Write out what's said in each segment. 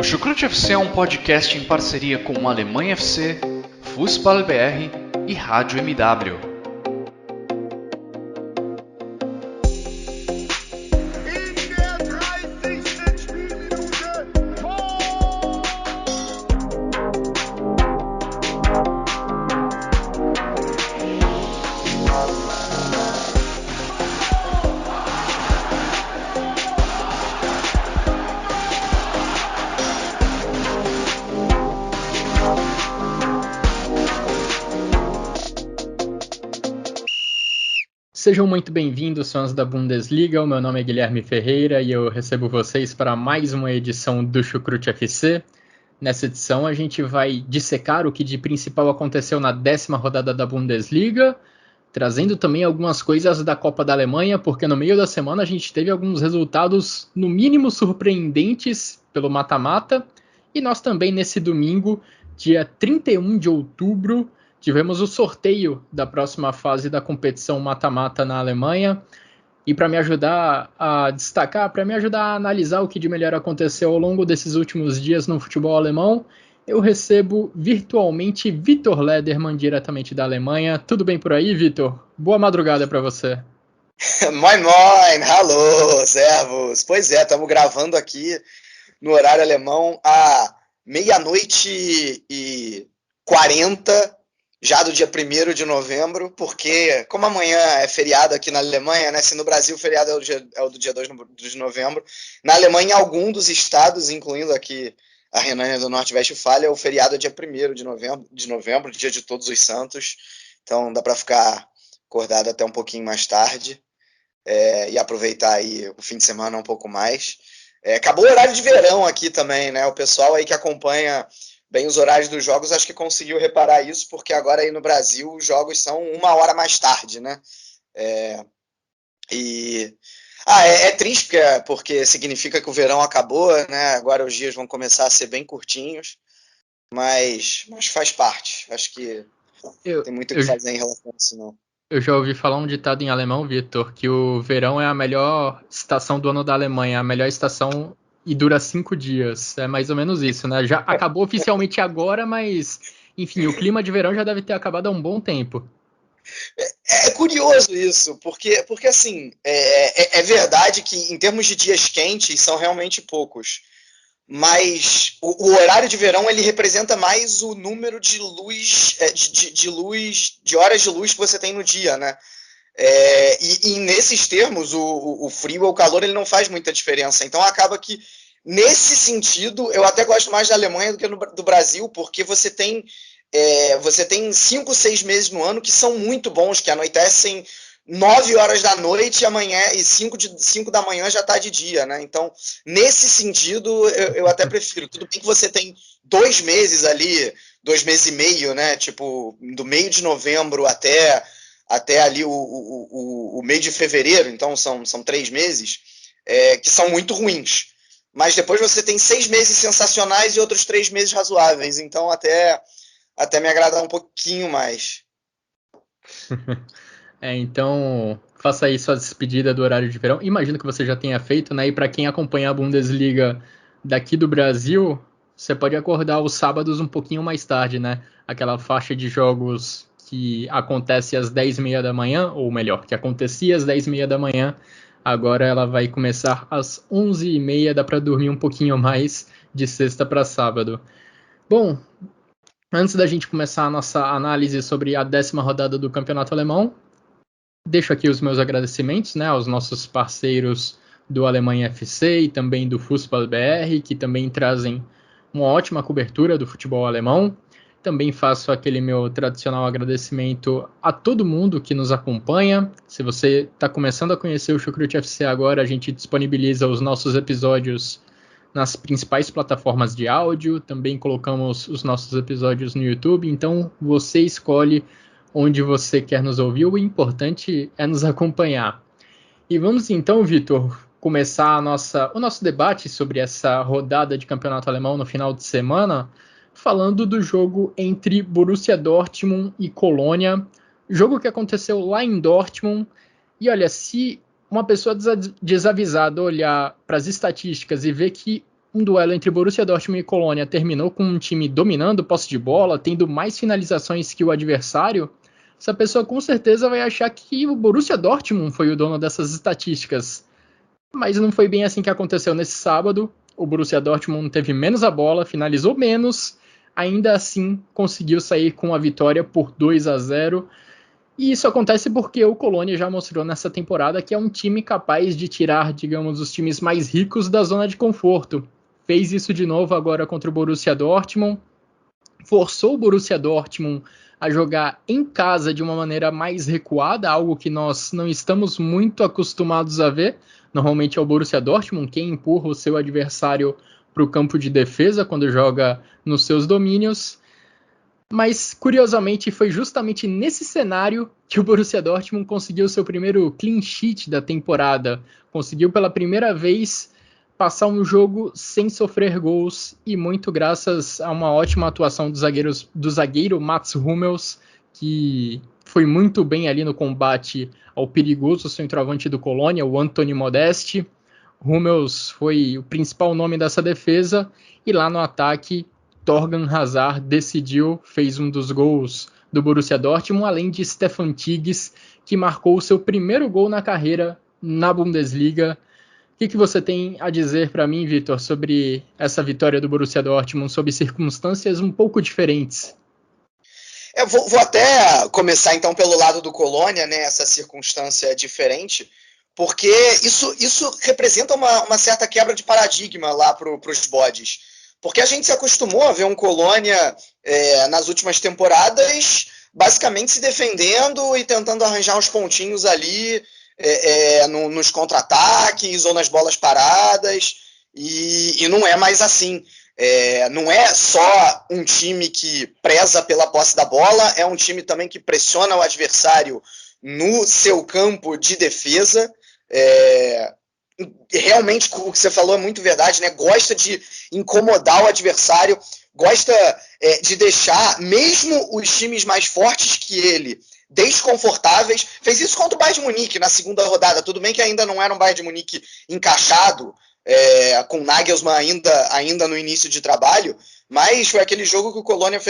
O Chucrute FC é um podcast em parceria com Alemanha FC, Fußball BR e Rádio MW. Sejam muito bem-vindos, fãs da Bundesliga. O meu nome é Guilherme Ferreira e eu recebo vocês para mais uma edição do Chucrute FC. Nessa edição a gente vai dissecar o que de principal aconteceu na 10ª rodada da Bundesliga, trazendo também algumas coisas da Copa da Alemanha, porque no meio da semana a gente teve alguns resultados no mínimo surpreendentes pelo mata-mata, e nós também nesse domingo, dia 31 de outubro, tivemos o sorteio da próxima fase da competição mata-mata na Alemanha. E para me ajudar a destacar, para me ajudar a analisar o que de melhor aconteceu ao longo desses últimos dias no futebol alemão, eu recebo virtualmente Vitor Lederman, diretamente da Alemanha. Tudo bem por aí, Vitor? Boa madrugada para você. Moin, moin, alô, servus. Pois é, estamos gravando aqui no horário alemão à 00:40, já do dia 1º de novembro, porque como amanhã é feriado aqui na Alemanha, né, se no Brasil o feriado é o do dia 2 de novembro, na Alemanha, em algum dos estados, incluindo aqui a Renânia do Norte-Westfália, o feriado é dia 1º de novembro, dia de Todos os Santos, então dá para ficar acordado até um pouquinho mais tarde e aproveitar aí o fim de semana um pouco mais. Acabou o horário de verão aqui também, né, o pessoal aí que acompanha bem os horários dos jogos, acho que conseguiu reparar isso, porque agora aí no Brasil os jogos são 1 hora mais tarde, né? É triste porque significa que o verão acabou, né? Agora os dias vão começar a ser bem curtinhos, mas faz parte. Acho que tem muito o que fazer em relação a isso, não. Eu já ouvi falar um ditado em alemão, Vitor, que o verão é a melhor estação do ano da Alemanha, a melhor estação e dura 5 dias. É mais ou menos isso, né? Já acabou oficialmente agora, mas, enfim, o clima de verão já deve ter acabado há um bom tempo. É curioso isso, porque assim, é verdade que em termos de dias quentes são realmente poucos, mas o horário de verão ele representa mais o número de luz, de horas de luz que você tem no dia, né? E nesses termos, o frio ou o calor ele não faz muita diferença. Então acaba que, nesse sentido, eu até gosto mais da Alemanha do que do Brasil, porque você tem 5, 6 meses no ano que são muito bons, que anoitecem 9 horas da noite e 5 da manhã já está de dia, né? Então, nesse sentido, eu até prefiro. Tudo bem que você tem 2 meses ali, 2 meses e meio, né? Tipo, do meio de novembro até ali o meio de fevereiro, então são 3 meses, que são muito ruins. Mas depois você tem 6 meses sensacionais e outros 3 meses razoáveis, então até me agrada um pouquinho mais. Então, faça aí sua despedida do horário de verão. Imagino que você já tenha feito, né? E para quem acompanha a Bundesliga daqui do Brasil, você pode acordar os sábados um pouquinho mais tarde, né? Aquela faixa de jogos que acontece às 10h30 da manhã, ou melhor, que acontecia às 10h30 da manhã, agora ela vai começar às 11h30, dá para dormir um pouquinho mais de sexta para sábado. Bom, antes da gente começar a nossa análise sobre a 10ª rodada do Campeonato Alemão, deixo aqui os meus agradecimentos, né, aos nossos parceiros do Alemanha FC e também do Fußball BR, que também trazem uma ótima cobertura do futebol alemão. Também faço aquele meu tradicional agradecimento a todo mundo que nos acompanha. Se você está começando a conhecer o Chucrute FC agora, a gente disponibiliza os nossos episódios nas principais plataformas de áudio. Também colocamos os nossos episódios no YouTube, então você escolhe onde você quer nos ouvir. O importante é nos acompanhar. E vamos então, Vitor, começar o nosso debate sobre essa rodada de campeonato alemão no final de semana, falando do jogo entre Borussia Dortmund e Colônia, jogo que aconteceu lá em Dortmund. E olha, se uma pessoa desavisada olhar para as estatísticas e ver que um duelo entre Borussia Dortmund e Colônia terminou com um time dominando posse de bola, tendo mais finalizações que o adversário, essa pessoa com certeza vai achar que o Borussia Dortmund foi o dono dessas estatísticas. Mas não foi bem assim que aconteceu nesse sábado. O Borussia Dortmund teve menos a bola, finalizou menos, ainda assim conseguiu sair com a vitória por 2-0. E isso acontece porque o Colônia já mostrou nessa temporada que é um time capaz de tirar, digamos, os times mais ricos da zona de conforto. Fez isso de novo agora contra o Borussia Dortmund, forçou o Borussia Dortmund a jogar em casa de uma maneira mais recuada, algo que nós não estamos muito acostumados a ver. Normalmente é o Borussia Dortmund quem empurra o seu adversário para o campo de defesa quando joga nos seus domínios. Mas, curiosamente, foi justamente nesse cenário que o Borussia Dortmund conseguiu seu primeiro clean sheet da temporada. Conseguiu pela primeira vez passar um jogo sem sofrer gols, e muito graças a uma ótima atuação do zagueiro Mats Hummels, que foi muito bem ali no combate ao perigoso centroavante do Colônia, o Anthony Modeste. Hummels foi o principal nome dessa defesa, e lá no ataque Torgan Hazard decidiu, fez um dos gols do Borussia Dortmund, além de Stefan Tigges, que marcou o seu primeiro gol na carreira na Bundesliga. O que você tem a dizer para mim, Vitor, sobre essa vitória do Borussia Dortmund, sob circunstâncias um pouco diferentes? Eu vou até começar então pelo lado do Colônia, né, essa circunstância diferente, porque isso representa uma certa quebra de paradigma lá para os bodes. Porque a gente se acostumou a ver um Colônia nas últimas temporadas basicamente se defendendo e tentando arranjar uns pontinhos ali nos contra-ataques ou nas bolas paradas, e não é mais assim. Não é só um time que preza pela posse da bola, é um time também que pressiona o adversário no seu campo de defesa. Realmente o que você falou é muito verdade, né? Gosta de incomodar o adversário, gosta de deixar mesmo os times mais fortes que ele desconfortáveis. Fez isso contra o Bayern de Munique na segunda rodada. Tudo bem que ainda não era um Bayern de Munique encaixado, com Nagelsmann ainda no início de trabalho, mas foi aquele jogo que o Colônia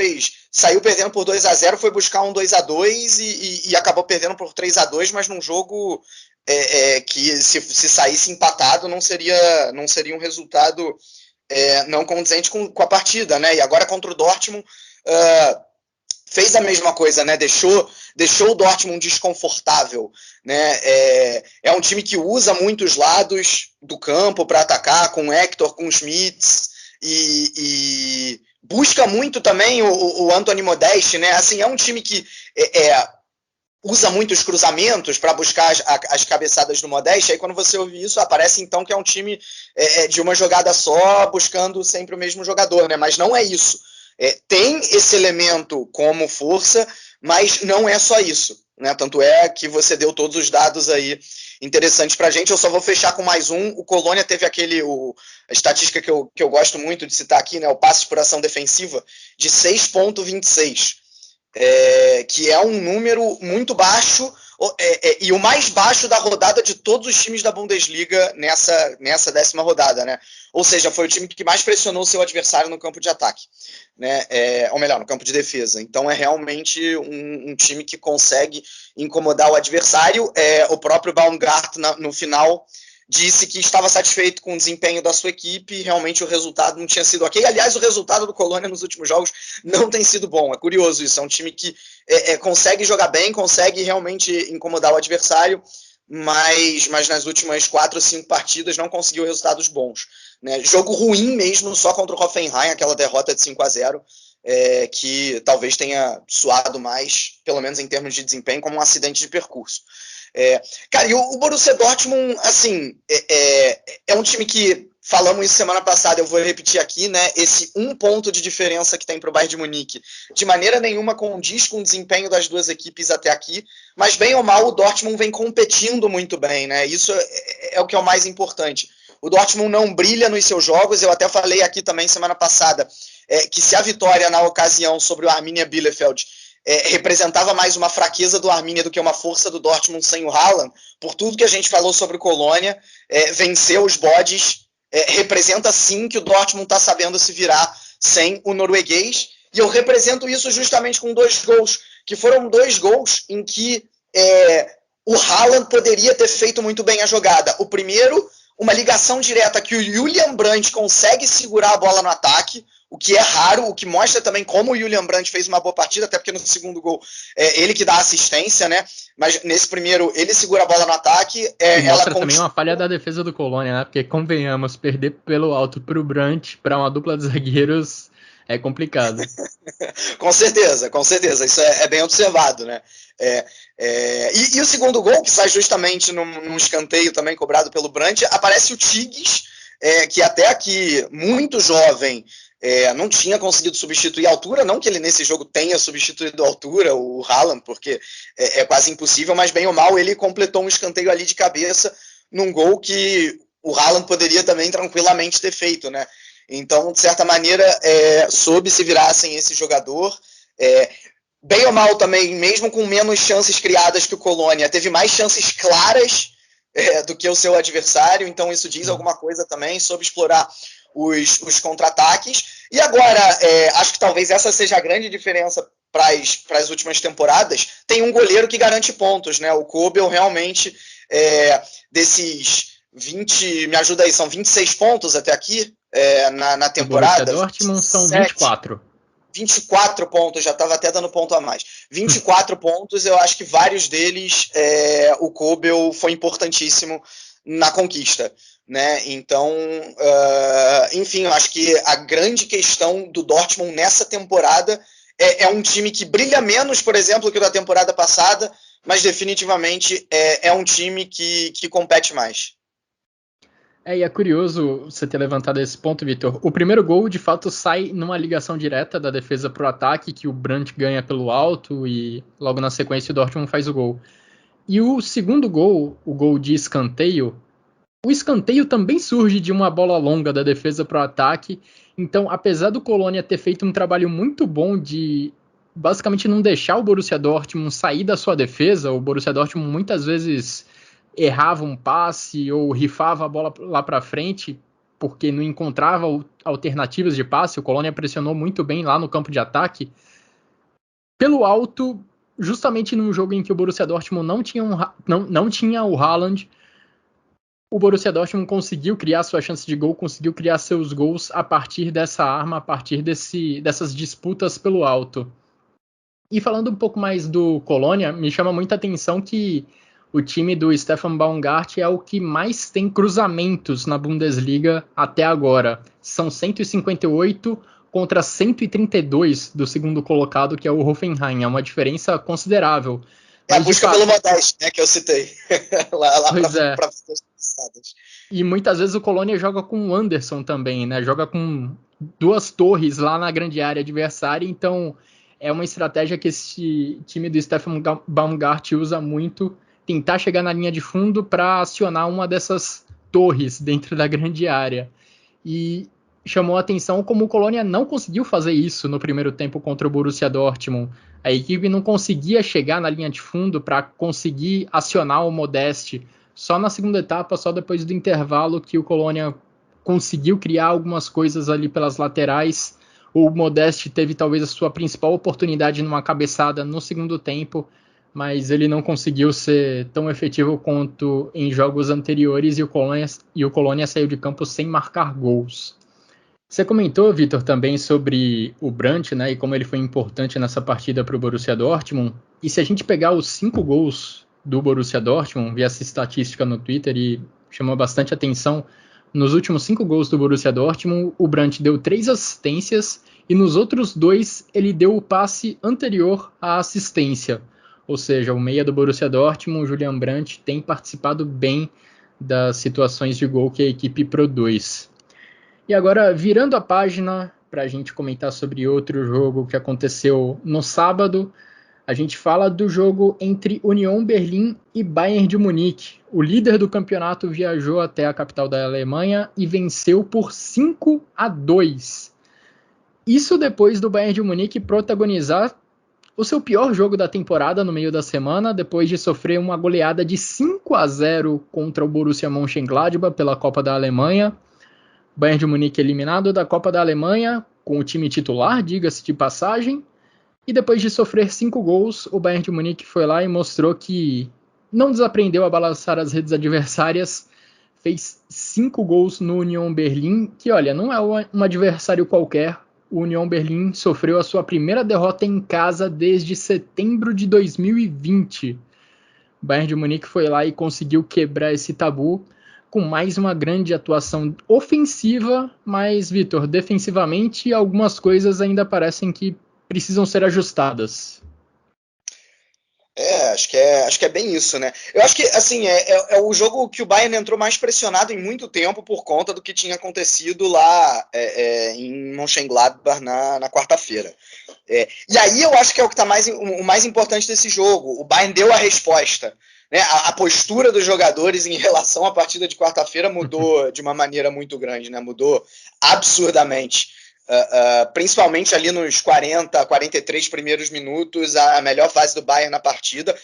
saiu perdendo por 2-0, foi buscar um 2-2 e acabou perdendo por 3-2, mas num jogo que se saísse empatado não seria um resultado não condizente com a partida, né? E agora contra o Dortmund fez a mesma coisa, né? Deixou o Dortmund desconfortável, né? É um time que usa muitos lados do campo para atacar, com o Hector, com o Schmitz, e busca muito também o Anthony Modeste, né? Assim, é um time que usa muitos cruzamentos para buscar as cabeçadas do Modeste. Aí quando você ouve isso, parece então que é um time de uma jogada só, buscando sempre o mesmo jogador, né? Mas não é isso. Tem esse elemento como força, mas não é só isso, né? Tanto é que você deu todos os dados aí interessantes para a gente. Eu só vou fechar com mais um. O Colônia teve a estatística que eu gosto muito de citar aqui, né? O passes por ação defensiva de 6,26, que é um número muito baixo, e o mais baixo da rodada de todos os times da Bundesliga nessa 10ª rodada, né? Ou seja, foi o time que mais pressionou o seu adversário no campo de ataque, né? Ou melhor, no campo de defesa. Então é realmente um time que consegue incomodar o adversário. O próprio Baumgart, no final, disse que estava satisfeito com o desempenho da sua equipe, e realmente o resultado não tinha sido ok. Aliás, o resultado do Colônia nos últimos jogos não tem sido bom. É curioso isso. É um time que consegue jogar bem, consegue realmente incomodar o adversário, mas nas últimas 4 ou 5 partidas não conseguiu resultados bons, né? Jogo ruim mesmo, só contra o Hoffenheim, aquela derrota de 5-0, que talvez tenha suado mais, pelo menos em termos de desempenho, como um acidente de percurso. Cara, e o Borussia Dortmund, assim, é um time que, falamos isso semana passada, eu vou repetir aqui, né? Esse 1 ponto de diferença que tem para o Bayern de Munique, de maneira nenhuma condiz com o desempenho das duas equipes até aqui, mas bem ou mal o Dortmund vem competindo muito bem, né? Isso é o que é o mais importante. O Dortmund não brilha nos seus jogos. Eu até falei aqui também semana passada que se a vitória na ocasião sobre o Arminia Bielefeld representava mais uma fraqueza do Arminia do que uma força do Dortmund sem o Haaland, por tudo que a gente falou sobre o Colônia, venceu os bodes representa sim que o Dortmund está sabendo se virar sem o norueguês, e eu represento isso justamente com 2 gols, que foram 2 gols em que o Haaland poderia ter feito muito bem a jogada. O primeiro, uma ligação direta que o Julian Brandt consegue segurar a bola no ataque, o que é raro, o que mostra também como o Julian Brandt fez uma boa partida, até porque no segundo gol ele que dá assistência, né? Mas nesse primeiro ele segura a bola no ataque. Mostra também uma falha da defesa do Colônia, né? Porque convenhamos, perder pelo alto para o Brandt, para uma dupla de zagueiros, é complicado. Com certeza, isso é bem observado, né? E o segundo gol, que sai justamente num escanteio também cobrado pelo Brandt, aparece o Tigges, que até aqui, muito jovem, não tinha conseguido substituir a altura, não que ele nesse jogo tenha substituído a altura, o Haaland, porque é quase impossível, mas bem ou mal ele completou um escanteio ali de cabeça num gol que o Haaland poderia também tranquilamente ter feito, né? Então, de certa maneira, soube se virar sem esse jogador. Bem ou mal também, mesmo com menos chances criadas que o Colônia, teve mais chances claras do que o seu adversário, então isso diz alguma coisa também, soube explorar os contra-ataques. E agora, acho que talvez essa seja a grande diferença para as últimas temporadas. Tem um goleiro que garante pontos, né? O Kobel realmente, desses 20, me ajuda aí, são 26 pontos até aqui na temporada. O Dortmund são 24. 24 pontos, já estava até dando ponto a mais. 24 pontos, eu acho que vários deles o Kobel foi importantíssimo na conquista, né? Então, enfim, eu acho que a grande questão do Dortmund nessa temporada é um time que brilha menos, por exemplo, que o da temporada passada, mas definitivamente é um time que compete mais. E é curioso você ter levantado esse ponto, Vitor. O primeiro gol, de fato, sai numa ligação direta da defesa para o ataque, que o Brandt ganha pelo alto e logo na sequência o Dortmund faz o gol. E o segundo gol, o gol de escanteio, o escanteio também surge de uma bola longa da defesa para o ataque. Então, apesar do Colônia ter feito um trabalho muito bom de basicamente não deixar o Borussia Dortmund sair da sua defesa, o Borussia Dortmund muitas vezes errava um passe ou rifava a bola lá para frente porque não encontrava alternativas de passe. O Colônia pressionou muito bem lá no campo de ataque. Pelo alto, justamente num jogo em que o Borussia Dortmund não tinha o Haaland, o Borussia Dortmund conseguiu criar sua chance de gol, conseguiu criar seus gols a partir dessa arma, a partir dessas disputas pelo alto. E falando um pouco mais do Colônia, me chama muita atenção que o time do Stefan Baumgart é o que mais tem cruzamentos na Bundesliga até agora. São 158 contra 132 do segundo colocado, que é o Hoffenheim. É uma diferença considerável. A busca pelo Modeste, né, que eu citei. lá para passadas. E muitas vezes o Colônia joga com o Anderson também, né? Joga com 2 torres lá na grande área adversária. Então, é uma estratégia que esse time do Stefan Baumgart usa muito, tentar chegar na linha de fundo para acionar uma dessas torres dentro da grande área. E chamou a atenção como o Colônia não conseguiu fazer isso no primeiro tempo contra o Borussia Dortmund. A equipe não conseguia chegar na linha de fundo para conseguir acionar o Modeste. Só na segunda etapa, só depois do intervalo, que o Colônia conseguiu criar algumas coisas ali pelas laterais. O Modeste teve talvez a sua principal oportunidade numa cabeçada no segundo tempo, mas ele não conseguiu ser tão efetivo quanto em jogos anteriores e o Colônia saiu de campo sem marcar gols. Você comentou, Vitor, também sobre o Brandt, né, e como ele foi importante nessa partida para o Borussia Dortmund. E se a gente pegar os 5 gols do Borussia Dortmund, vi essa estatística no Twitter e chamou bastante atenção, nos últimos 5 gols do Borussia Dortmund, o Brandt deu 3 assistências e nos outros 2 ele deu o passe anterior à assistência. Ou seja, o meia do Borussia Dortmund, o Julian Brandt, tem participado bem das situações de gol que a equipe produz. E agora, virando a página para a gente comentar sobre outro jogo que aconteceu no sábado, a gente fala do jogo entre Union Berlim e Bayern de Munique. O líder do campeonato viajou até a capital da Alemanha e venceu por 5-2. Isso depois do Bayern de Munique protagonizar o seu pior jogo da temporada no meio da semana, depois de sofrer uma goleada de 5-0 contra o Borussia Mönchengladbach pela Copa da Alemanha. Bayern de Munique eliminado da Copa da Alemanha, com o time titular, diga-se de passagem, e depois de sofrer 5 gols, o Bayern de Munique foi lá e mostrou que não desaprendeu a balançar as redes adversárias, fez 5 gols no Union Berlin, que olha, não é um adversário qualquer. O Union Berlin sofreu a sua primeira derrota em casa desde setembro de 2020. O Bayern de Munique foi lá e conseguiu quebrar esse tabu com mais uma grande atuação ofensiva, mas, Vitor, defensivamente algumas coisas ainda parecem que precisam ser ajustadas. Acho que é bem isso, né? Eu acho que, assim, é o jogo que o Bayern entrou mais pressionado em muito tempo por conta do que tinha acontecido lá em Mönchengladbach na quarta-feira. E aí eu acho que é o que está o mais importante desse jogo. O Bayern deu a resposta. Né? A postura dos jogadores em relação à partida de quarta-feira mudou de uma maneira muito grande, né? Mudou absurdamente. Principalmente ali nos 40, 43 primeiros minutos, a melhor fase do Bayern na partida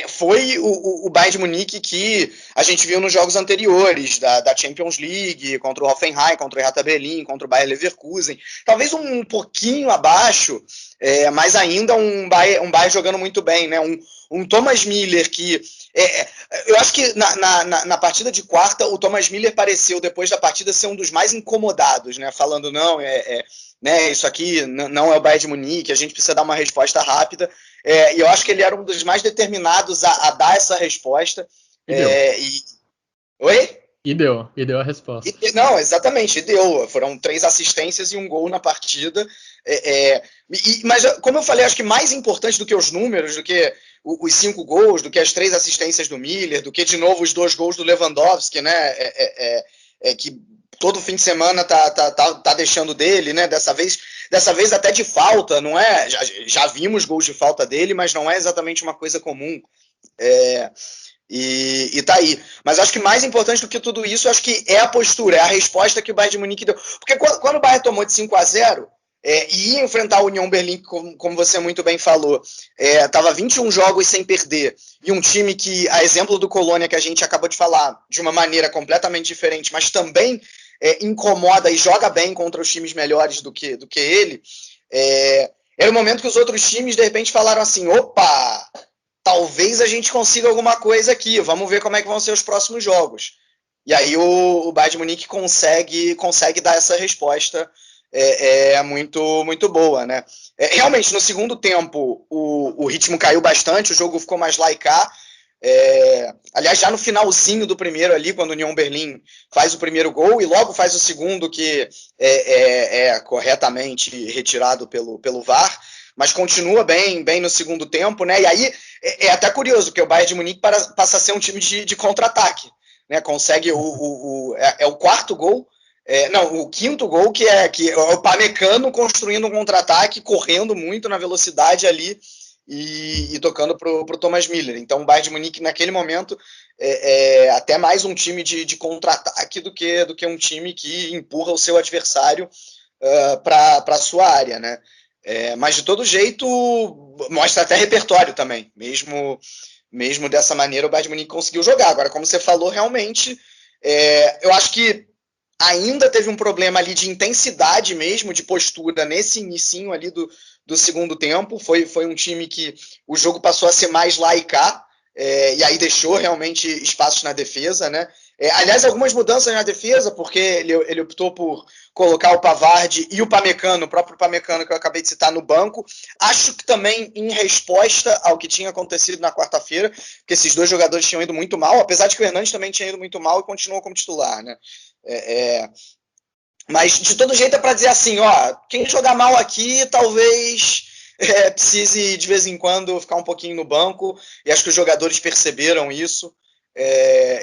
foi o Bayern de Munique que a gente viu nos jogos anteriores da Champions League, contra o Hoffenheim, contra o Hertha Berlin, contra o Bayer Leverkusen, talvez um pouquinho abaixo, mas ainda um Bayern jogando muito bem, né? Um Thomas Müller que eu acho que na partida de quarta o Thomas Müller pareceu depois da partida ser um dos mais incomodados, né? Falando não, né, isso aqui não é o Bayern de Munique, a gente precisa dar uma resposta rápida, e eu acho que ele era um dos mais determinados a dar essa resposta. Oi? E deu a resposta. Não, exatamente, deu. Foram 3 assistências e um gol na partida. Mas, como eu falei, acho que mais importante do que os números, do que os 5 gols, do que as 3 assistências do Miller, do que, de novo, os 2 gols do Lewandowski, né? Que todo fim de semana tá deixando dele, né? Dessa vez até de falta, não é? Já vimos gols de falta dele, mas não é exatamente uma coisa comum. E tá aí. Mas acho que mais importante do que tudo isso, acho que é a postura, é a resposta que o Bayern de Munique deu. Porque quando o Bayern tomou de 5-0 e ia enfrentar o Union Berlin, como você muito bem falou, estava 21 jogos sem perder, e um time que, a exemplo do Colônia, que a gente acabou de falar, de uma maneira completamente diferente, mas também incomoda e joga bem contra os times melhores do que ele, era o momento que os outros times, de repente, falaram assim, opa, talvez a gente consiga alguma coisa aqui, vamos ver como é que vão ser os próximos jogos. E aí o Bayern de Munique consegue dar essa resposta muito, muito boa, né? Realmente, no segundo tempo, o ritmo caiu bastante, o jogo ficou mais lá e cá. Aliás, já no finalzinho do primeiro ali, quando o Union Berlin faz o primeiro gol e logo faz o segundo, que é corretamente retirado pelo VAR, mas continua bem no segundo tempo, né? E aí é até curioso, porque o Bayern de Munique passa a ser um time de contra-ataque, né? Consegue o quarto gol, o quinto gol, que é o Pamecano construindo um contra-ataque, correndo muito na velocidade ali e tocando pro Thomas Müller. Então o Bayern de Munique naquele momento é até mais um time de contra-ataque do que um time que empurra o seu adversário para a sua área, né? Mas de todo jeito mostra até repertório também, mesmo dessa maneira o Bayern de Munique conseguiu jogar. Agora, como você falou, realmente eu acho que ainda teve um problema ali de intensidade mesmo, de postura nesse inicinho ali do segundo tempo. Foi um time que o jogo passou a ser mais lá e cá, e aí deixou realmente espaços na defesa, né? Aliás, algumas mudanças na defesa, porque ele optou por colocar o Pavard e o Pamecano, o próprio Pamecano que eu acabei de citar, no banco. Acho que também em resposta ao que tinha acontecido na quarta-feira, porque esses 2 jogadores tinham ido muito mal, apesar de que o Hernandes também tinha ido muito mal e continuou como titular, né? Mas de todo jeito é para dizer assim, ó, quem jogar mal aqui talvez precise de vez em quando ficar um pouquinho no banco, e acho que os jogadores perceberam isso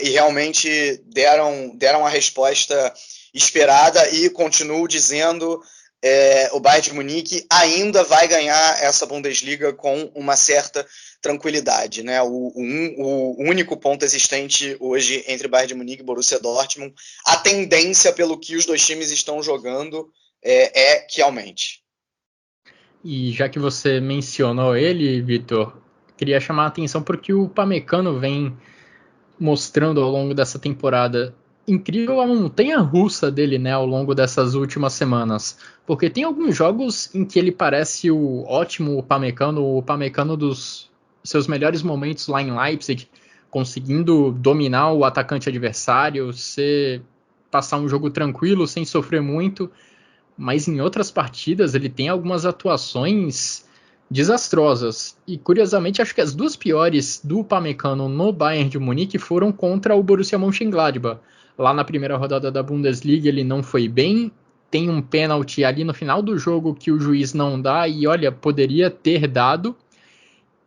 e realmente deram a resposta esperada, e continuo dizendo, o Bayern de Munique ainda vai ganhar essa Bundesliga com uma certa tranquilidade, né? O único ponto existente hoje entre Bayern de Munique e Borussia Dortmund, a tendência pelo que os 2 times estão jogando é que aumente. E já que você mencionou ele, Vitor, queria chamar a atenção porque o Pamecano vem mostrando ao longo dessa temporada incrível a montanha-russa dele, né, ao longo dessas últimas semanas. Porque tem alguns jogos em que ele parece o ótimo Upamecano dos seus melhores momentos lá em Leipzig, conseguindo dominar o atacante adversário, passar um jogo tranquilo, sem sofrer muito. Mas em outras partidas ele tem algumas atuações desastrosas. E curiosamente, acho que as duas piores do Upamecano no Bayern de Munique foram contra o Borussia Mönchengladbach. Lá na primeira rodada da Bundesliga ele não foi bem, tem um pênalti ali no final do jogo que o juiz não dá e olha, poderia ter dado.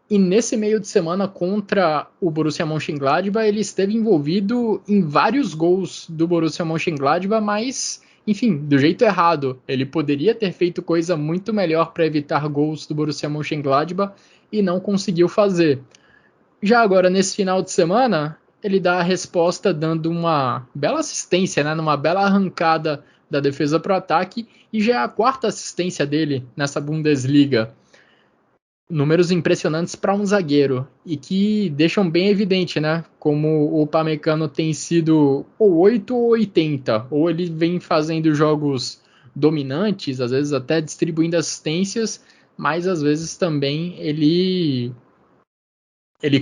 E nesse meio de semana contra o Borussia Mönchengladbach ele esteve envolvido em vários gols do Borussia Mönchengladbach, mas enfim, do jeito errado. Ele poderia ter feito coisa muito melhor para evitar gols do Borussia Mönchengladbach e não conseguiu fazer. Já agora, nesse final de semana, ele dá a resposta dando uma bela assistência, né, numa bela arrancada da defesa para o ataque, e já é a quarta assistência dele nessa Bundesliga. Números impressionantes para um zagueiro e que deixam bem evidente, né, como o Upamecano tem sido ou 8 ou 80, ou ele vem fazendo jogos dominantes, às vezes até distribuindo assistências, mas às vezes também ele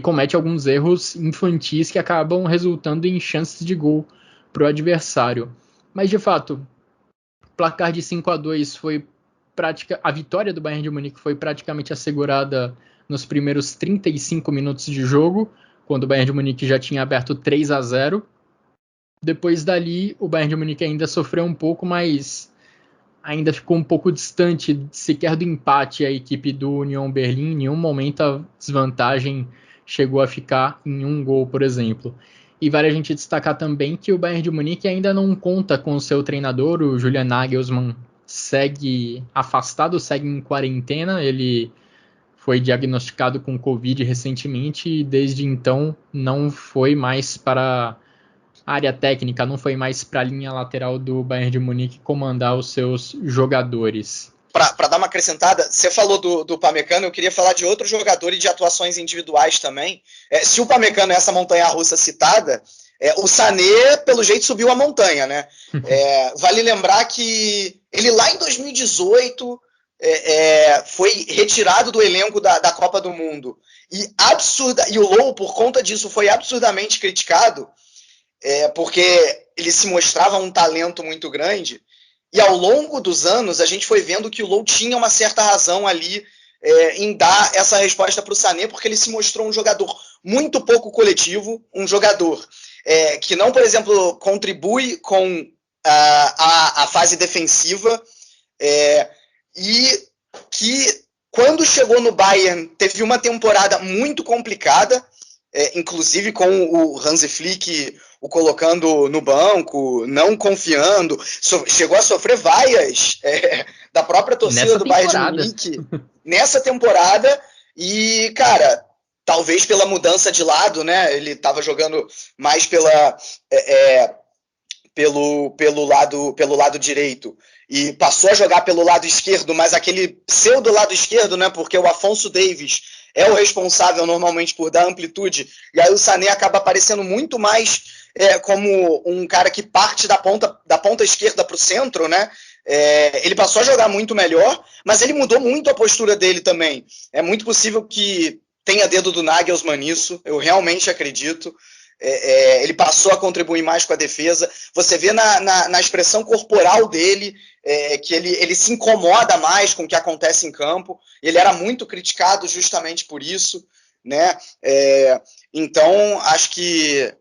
comete alguns erros infantis que acabam resultando em chances de gol para o adversário. Mas de fato, o placar de 5-2 foi a vitória do Bayern de Munique foi praticamente assegurada nos primeiros 35 minutos de jogo, quando o Bayern de Munique já tinha aberto 3-0. Depois dali, o Bayern de Munique ainda sofreu um pouco, mas ainda ficou um pouco distante sequer do empate a equipe do Union Berlin. Em nenhum momento a desvantagem chegou a ficar em um gol, por exemplo. E vale a gente destacar também que o Bayern de Munique ainda não conta com o seu treinador, o Julian Nagelsmann, segue afastado, segue em quarentena. Ele foi diagnosticado com Covid recentemente e desde então não foi mais para a área técnica, não foi mais para a linha lateral do Bayern de Munique comandar os seus jogadores. Para dar uma acrescentada, você falou do Upamecano, eu queria falar de outro jogador e de atuações individuais também. Se o Upamecano é essa montanha-russa citada, o Sané, pelo jeito, subiu a montanha, né? Vale lembrar que ele lá em 2018 foi retirado do elenco da Copa do Mundo. E o Low, por conta disso, foi absurdamente criticado, porque ele se mostrava um talento muito grande. E ao longo dos anos, a gente foi vendo que o Low tinha uma certa razão ali em dar essa resposta para o Sané, porque ele se mostrou um jogador muito pouco coletivo, um jogador que não, por exemplo, contribui com a fase defensiva, e que, quando chegou no Bayern, teve uma temporada muito complicada, inclusive com o Hansi Flick o colocando no banco, não confiando, chegou a sofrer vaias da própria torcida do Bayern de Munique nessa temporada. E, cara, talvez pela mudança de lado, né? Ele estava jogando mais pelo lado direito e passou a jogar pelo lado esquerdo, mas aquele pseudo lado esquerdo, né? Porque o Afonso Davies é o responsável normalmente por dar amplitude, e aí o Sané acaba aparecendo muito mais como um cara que parte da ponta esquerda para o centro, né? Ele passou a jogar muito melhor, mas ele mudou muito a postura dele também. É muito possível que tenha dedo do Nagelsmann nisso, eu realmente acredito. Ele passou a contribuir mais com a defesa. Você vê na expressão corporal dele que ele se incomoda mais com o que acontece em campo. Ele era muito criticado justamente por isso, né? Então, acho que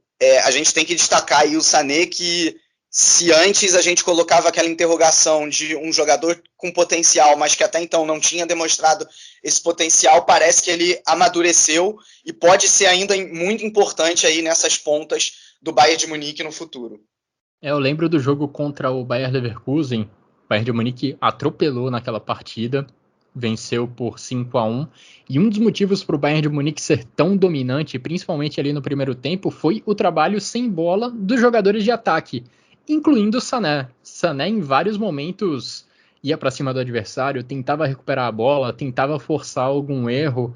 a gente tem que destacar aí o Sané, que se antes a gente colocava aquela interrogação de um jogador com potencial, mas que até então não tinha demonstrado esse potencial, parece que ele amadureceu e pode ser ainda muito importante aí nessas pontas do Bayern de Munique no futuro. Eu lembro do jogo contra o Bayer Leverkusen. O Bayern de Munique atropelou naquela partida, venceu por 5-1, e um dos motivos para o Bayern de Munique ser tão dominante, principalmente ali no primeiro tempo, foi o trabalho sem bola dos jogadores de ataque, incluindo o Sané. Sané, em vários momentos, ia para cima do adversário, tentava recuperar a bola, tentava forçar algum erro.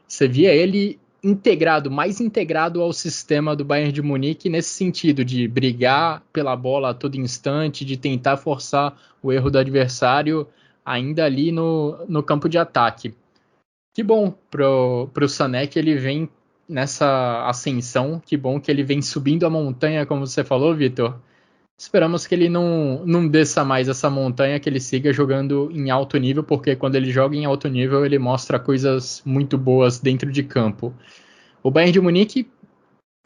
Você via ele mais integrado ao sistema do Bayern de Munique nesse sentido, de brigar pela bola a todo instante, de tentar forçar o erro do adversário ainda ali no campo de ataque. Que bom pro Sané que ele vem nessa ascensão, que bom que ele vem subindo a montanha, como você falou, Vitor. Esperamos que ele não desça mais essa montanha, que ele siga jogando em alto nível, porque quando ele joga em alto nível, ele mostra coisas muito boas dentro de campo. O Bayern de Munique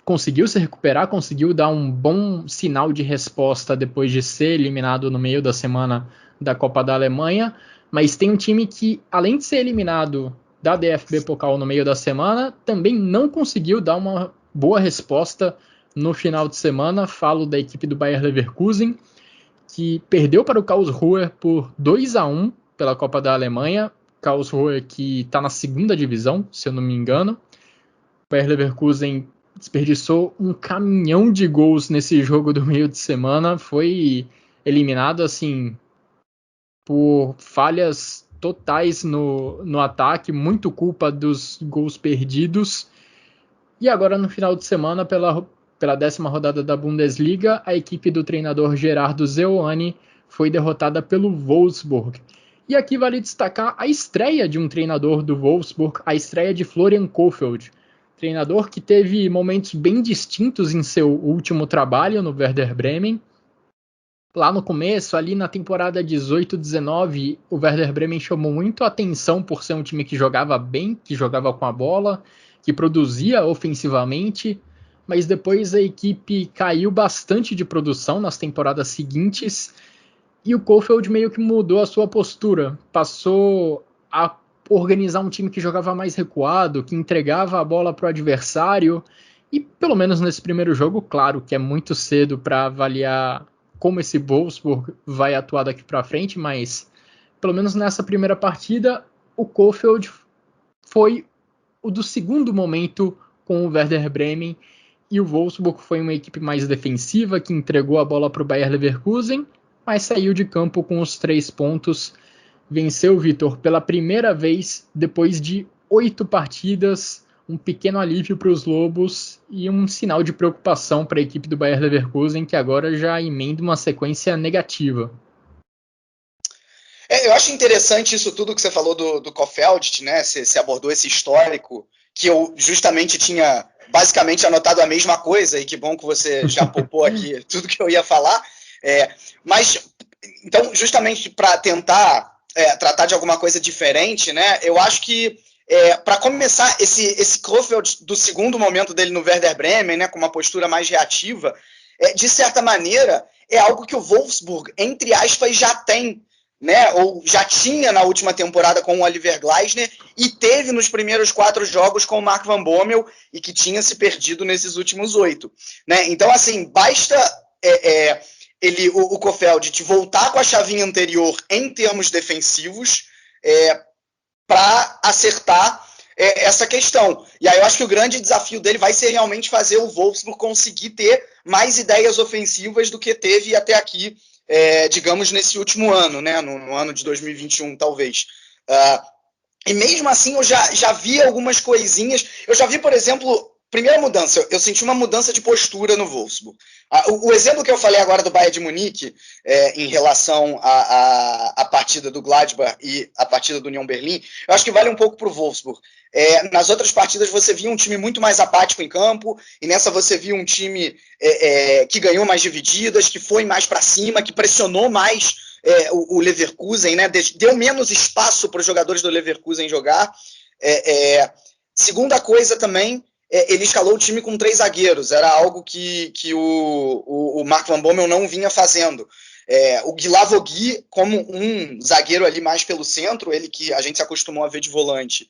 conseguiu se recuperar, conseguiu dar um bom sinal de resposta depois de ser eliminado no meio da semana da Copa da Alemanha, mas tem um time que, além de ser eliminado da DFB Pokal no meio da semana, também não conseguiu dar uma boa resposta no final de semana. Falo da equipe do Bayer Leverkusen, que perdeu para o Karlsruhe por 2-1 pela Copa da Alemanha. Karlsruhe que está na segunda divisão, se eu não me engano. O Bayer Leverkusen desperdiçou um caminhão de gols nesse jogo do meio de semana. Foi eliminado assim por falhas totais no ataque, muito culpa dos gols perdidos. E agora no final de semana, pela 10ª rodada da Bundesliga, a equipe do treinador Gerardo Seoane foi derrotada pelo Wolfsburg. E aqui vale destacar a estreia de um treinador do Wolfsburg, a estreia de Florian Kohfeldt, treinador que teve momentos bem distintos em seu último trabalho no Werder Bremen. Lá no começo, ali na temporada 18-19, o Werder Bremen chamou muito a atenção por ser um time que jogava bem, que jogava com a bola, que produzia ofensivamente, mas depois a equipe caiu bastante de produção nas temporadas seguintes e o Kohfeldt meio que mudou a sua postura, passou a organizar um time que jogava mais recuado, que entregava a bola para o adversário, e pelo menos nesse primeiro jogo, claro que é muito cedo para avaliar como esse Wolfsburg vai atuar daqui para frente, mas pelo menos nessa primeira partida, o Kohfeldt foi o do segundo momento com o Werder Bremen, e o Wolfsburg foi uma equipe mais defensiva, que entregou a bola para o Bayer Leverkusen, mas saiu de campo com os 3 pontos. Venceu o Vitor pela primeira vez depois de 8 partidas, um pequeno alívio para os Lobos e um sinal de preocupação para a equipe do Bayer Leverkusen, que agora já emenda uma sequência negativa. Eu acho interessante isso tudo que você falou do Kohfeldt, né? Você abordou esse histórico, que eu justamente tinha basicamente anotado a mesma coisa, e que bom que você já poupou aqui tudo que eu ia falar. Mas, então, justamente para tentar tratar de alguma coisa diferente, né? Eu acho que para começar, esse Kohfeldt do segundo momento dele no Werder Bremen, né, com uma postura mais reativa, de certa maneira, é algo que o Wolfsburg, entre aspas, já tem, né, ou já tinha na última temporada com o Oliver Glasner e teve nos primeiros 4 jogos com o Mark Van Bommel e que tinha se perdido nesses últimos 8. Né? Então, assim, basta o Kohfeldt voltar com a chavinha anterior em termos defensivos para acertar essa questão. E aí eu acho que o grande desafio dele vai ser realmente fazer o Wolfsburg conseguir ter mais ideias ofensivas do que teve até aqui, digamos, nesse último ano, né? No ano de 2021, talvez. E mesmo assim eu já vi algumas coisinhas. Eu já vi, por exemplo, primeira mudança, eu senti uma mudança de postura no Wolfsburg. O exemplo que eu falei agora do Bayern de Munique, em relação à partida do Gladbach e a partida do Union Berlim, eu acho que vale um pouco para o Wolfsburg. Nas outras partidas você via um time muito mais apático em campo, e nessa você via um time que ganhou mais divididas, que foi mais para cima, que pressionou mais o Leverkusen, né? Deu menos espaço para os jogadores do Leverkusen jogar. Segunda coisa também, ele escalou o time com 3 zagueiros, era algo que o Mark Van Bommel não vinha fazendo. O Guilavogui como um zagueiro ali mais pelo centro, ele que a gente se acostumou a ver de volante,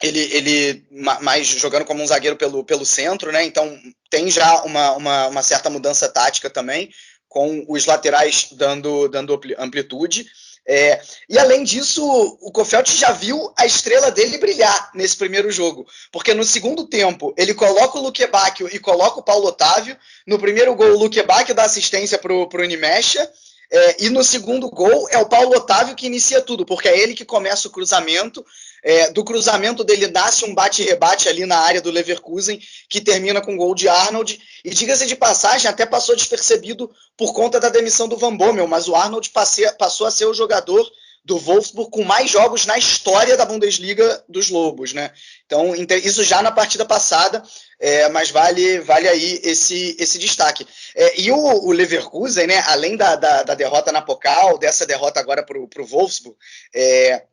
ele mais jogando como um zagueiro pelo centro, né? Então tem já uma certa mudança tática também, com os laterais dando amplitude. E além disso, o Kohfeldt já viu a estrela dele brilhar nesse primeiro jogo, porque no segundo tempo ele coloca o Luque Bacchio e coloca o Paulo Otávio. No primeiro gol, o Luque Bacchio dá assistência para o Unimecha, e no segundo gol é o Paulo Otávio que inicia tudo, porque é ele que começa o cruzamento, Do cruzamento dele nasce um bate-rebate ali na área do Leverkusen, que termina com gol de Arnold. E diga-se de passagem, até passou despercebido por conta da demissão do Van Bommel, mas o Arnold passou a ser o jogador do Wolfsburg com mais jogos na história da Bundesliga dos Lobos, né? Então, isso já na partida passada, mas vale aí esse destaque. E o Leverkusen, né, além da derrota na Pokal, dessa derrota agora para o Wolfsburg,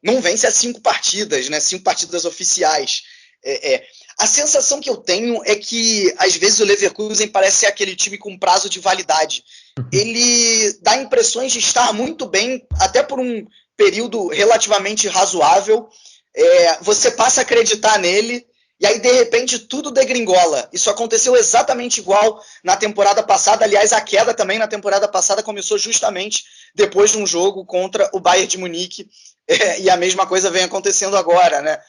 não vence há 5 partidas, né? 5 partidas oficiais. A sensação que eu tenho é que, às vezes, o Leverkusen parece ser aquele time com prazo de validade. Ele dá impressões de estar muito bem, até por um período relativamente razoável, você passa a acreditar nele, e aí, de repente, tudo degringola. Isso aconteceu exatamente igual na temporada passada. Aliás, a queda também na temporada passada começou justamente depois de um jogo contra o Bayern de Munique, e a mesma coisa vem acontecendo agora, né?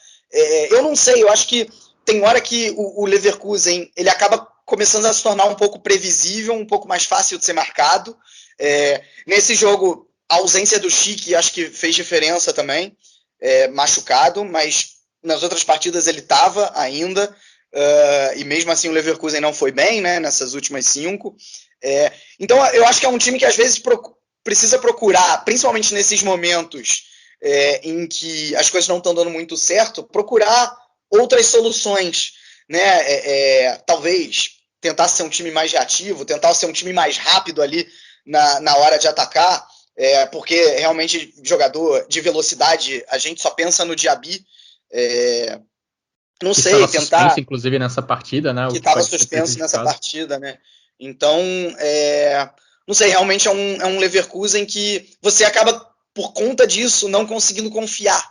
Eu não sei, eu acho que tem hora que o Leverkusen ele acaba começando a se tornar um pouco previsível, um pouco mais fácil de ser marcado. Nesse jogo, a ausência do Schick acho que fez diferença também, machucado, mas nas outras partidas ele estava ainda, e mesmo assim o Leverkusen não foi bem, né, nessas últimas 5. Então eu acho que é um time que às vezes precisa procurar, principalmente nesses momentos em que as coisas não estão dando muito certo, procurar outras soluções, né? Talvez tentar ser um time mais reativo, tentar ser um time mais rápido ali na hora de atacar, porque realmente jogador de velocidade, a gente só pensa no Diaby. Não sei, tentar... suspenso, inclusive, nessa partida, né? Que estava suspenso nessa partida, né? Então, não sei, realmente é um Leverkusen que você acaba, por conta disso, não conseguindo confiar,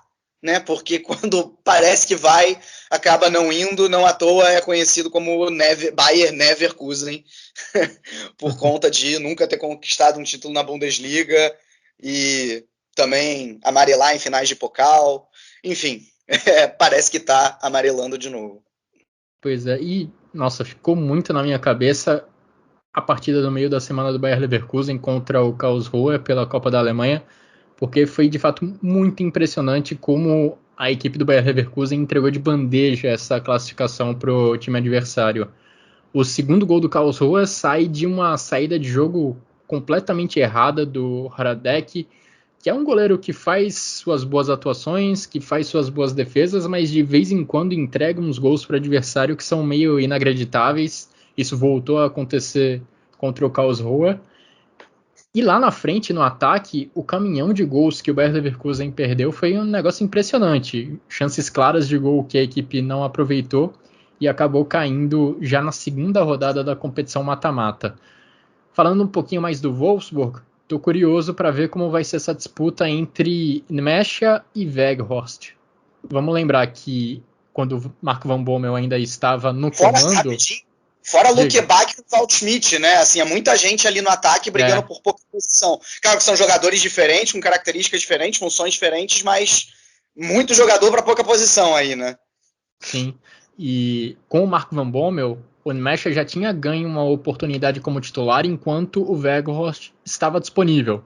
né? Porque quando parece que vai, acaba não indo, não à toa é conhecido como Bayer Leverkusen, por conta de nunca ter conquistado um título na Bundesliga e também amarelar em finais de Pokal, enfim, parece que está amarelando de novo. Pois é, e nossa, ficou muito na minha cabeça a partida do meio da semana do Bayer Leverkusen contra o Karlsruhe pela Copa da Alemanha, porque foi de fato muito impressionante como a equipe do Bayer Leverkusen entregou de bandeja essa classificação para o time adversário. O segundo gol do Karlsruhe sai de uma saída de jogo completamente errada do Hradek, que é um goleiro que faz suas boas atuações, que faz suas boas defesas, mas de vez em quando entrega uns gols para o adversário que são meio inacreditáveis. Isso voltou a acontecer contra o Karlsruhe. E lá na frente, no ataque, o caminhão de gols que o Bayer Leverkusen perdeu foi um negócio impressionante. Chances claras de gol que a equipe não aproveitou e acabou caindo já na segunda rodada da competição mata-mata. Falando um pouquinho mais do Wolfsburg, estou curioso para ver como vai ser essa disputa entre Nmecha e Weghorst. Vamos lembrar que quando o Marco Van Bommel ainda estava no comando... Fora Luke Bach e o Waldschmidt, né? Assim, é muita gente ali no ataque brigando por pouca posição. Claro que são jogadores diferentes, com características diferentes, funções diferentes, mas muito jogador para pouca posição aí, né? Sim, e com o Marco Van Bommel, o Nmecha já tinha ganho uma oportunidade como titular enquanto o Weghorst estava disponível.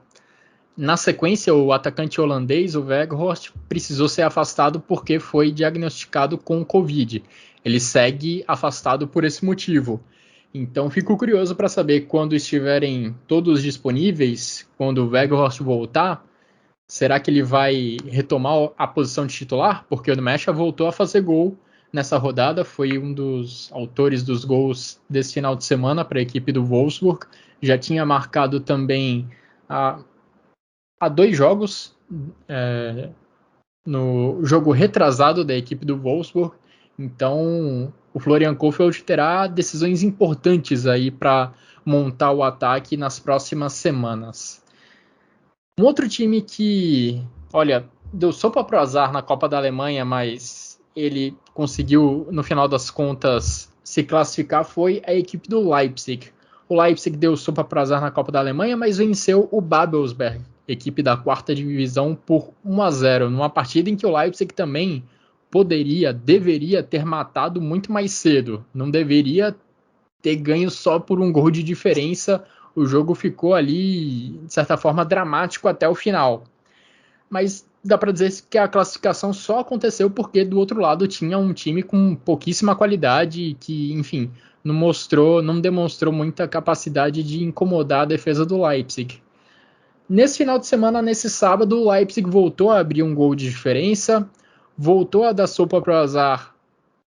Na sequência, o atacante holandês, o Weghorst, precisou ser afastado porque foi diagnosticado com Covid. Ele segue afastado por esse motivo. Então, fico curioso para saber quando estiverem todos disponíveis, quando o Weghorst voltar, será que ele vai retomar a posição de titular? Porque o Nmecha voltou a fazer gol nessa rodada, foi um dos autores dos gols desse final de semana para a equipe do Wolfsburg. Já tinha marcado também há 2 jogos, no jogo retrasado da equipe do Wolfsburg. Então, o Florian Kohfeldt terá decisões importantes aí para montar o ataque nas próximas semanas. Um outro time que, olha, deu sopa pro azar na Copa da Alemanha, mas ele conseguiu, no final das contas, se classificar, foi a equipe do Leipzig. O Leipzig deu sopa pro azar na Copa da Alemanha, mas venceu o Babelsberg, equipe da 4ª divisão, por 1-0, numa partida em que o Leipzig também deveria ter matado muito mais cedo. Não deveria ter ganho só por um gol de diferença. O jogo ficou ali, de certa forma, dramático até o final. Mas dá para dizer que a classificação só aconteceu porque do outro lado tinha um time com pouquíssima qualidade que, enfim, não demonstrou muita capacidade de incomodar a defesa do Leipzig. Nesse final de semana, nesse sábado, o Leipzig voltou a abrir um gol de diferença, voltou a dar sopa para o azar,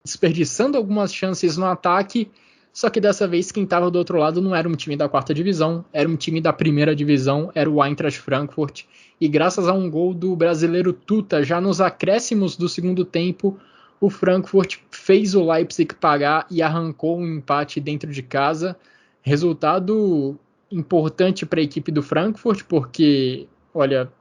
desperdiçando algumas chances no ataque, só que dessa vez quem estava do outro lado não era um time da 4ª divisão, era um time da 1ª divisão, era o Eintracht Frankfurt, e graças a um gol do brasileiro Tuta, já nos acréscimos do segundo tempo, o Frankfurt fez o Leipzig pagar e arrancou um empate dentro de casa. Resultado importante para a equipe do Frankfurt, porque, olha,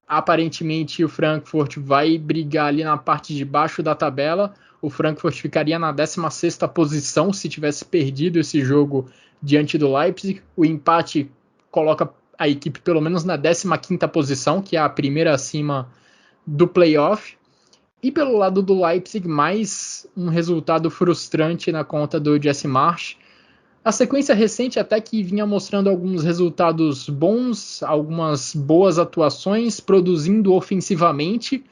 aparentemente o Frankfurt vai brigar ali na parte de baixo da tabela. O Frankfurt ficaria na 16ª posição se tivesse perdido esse jogo diante do Leipzig. O empate coloca a equipe pelo menos na 15ª posição, que é a primeira acima do playoff. E pelo lado do Leipzig, mais um resultado frustrante na conta do Jesse Marsch. A sequência recente até que vinha mostrando alguns resultados bons, algumas boas atuações, produzindo ofensivamente,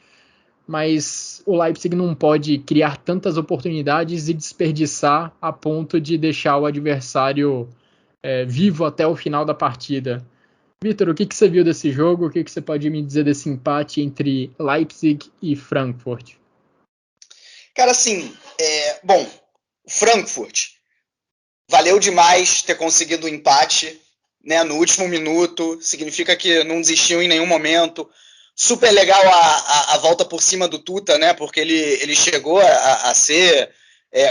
mas o Leipzig não pode criar tantas oportunidades e desperdiçar a ponto de deixar o adversário vivo até o final da partida. Vitor, o que você viu desse jogo? O que você pode me dizer desse empate entre Leipzig e Frankfurt? Cara, assim, bom, Frankfurt valeu demais ter conseguido o empate, né, no último minuto, significa que não desistiu em nenhum momento. Super legal a volta por cima do Tuta, né, porque ele chegou a ser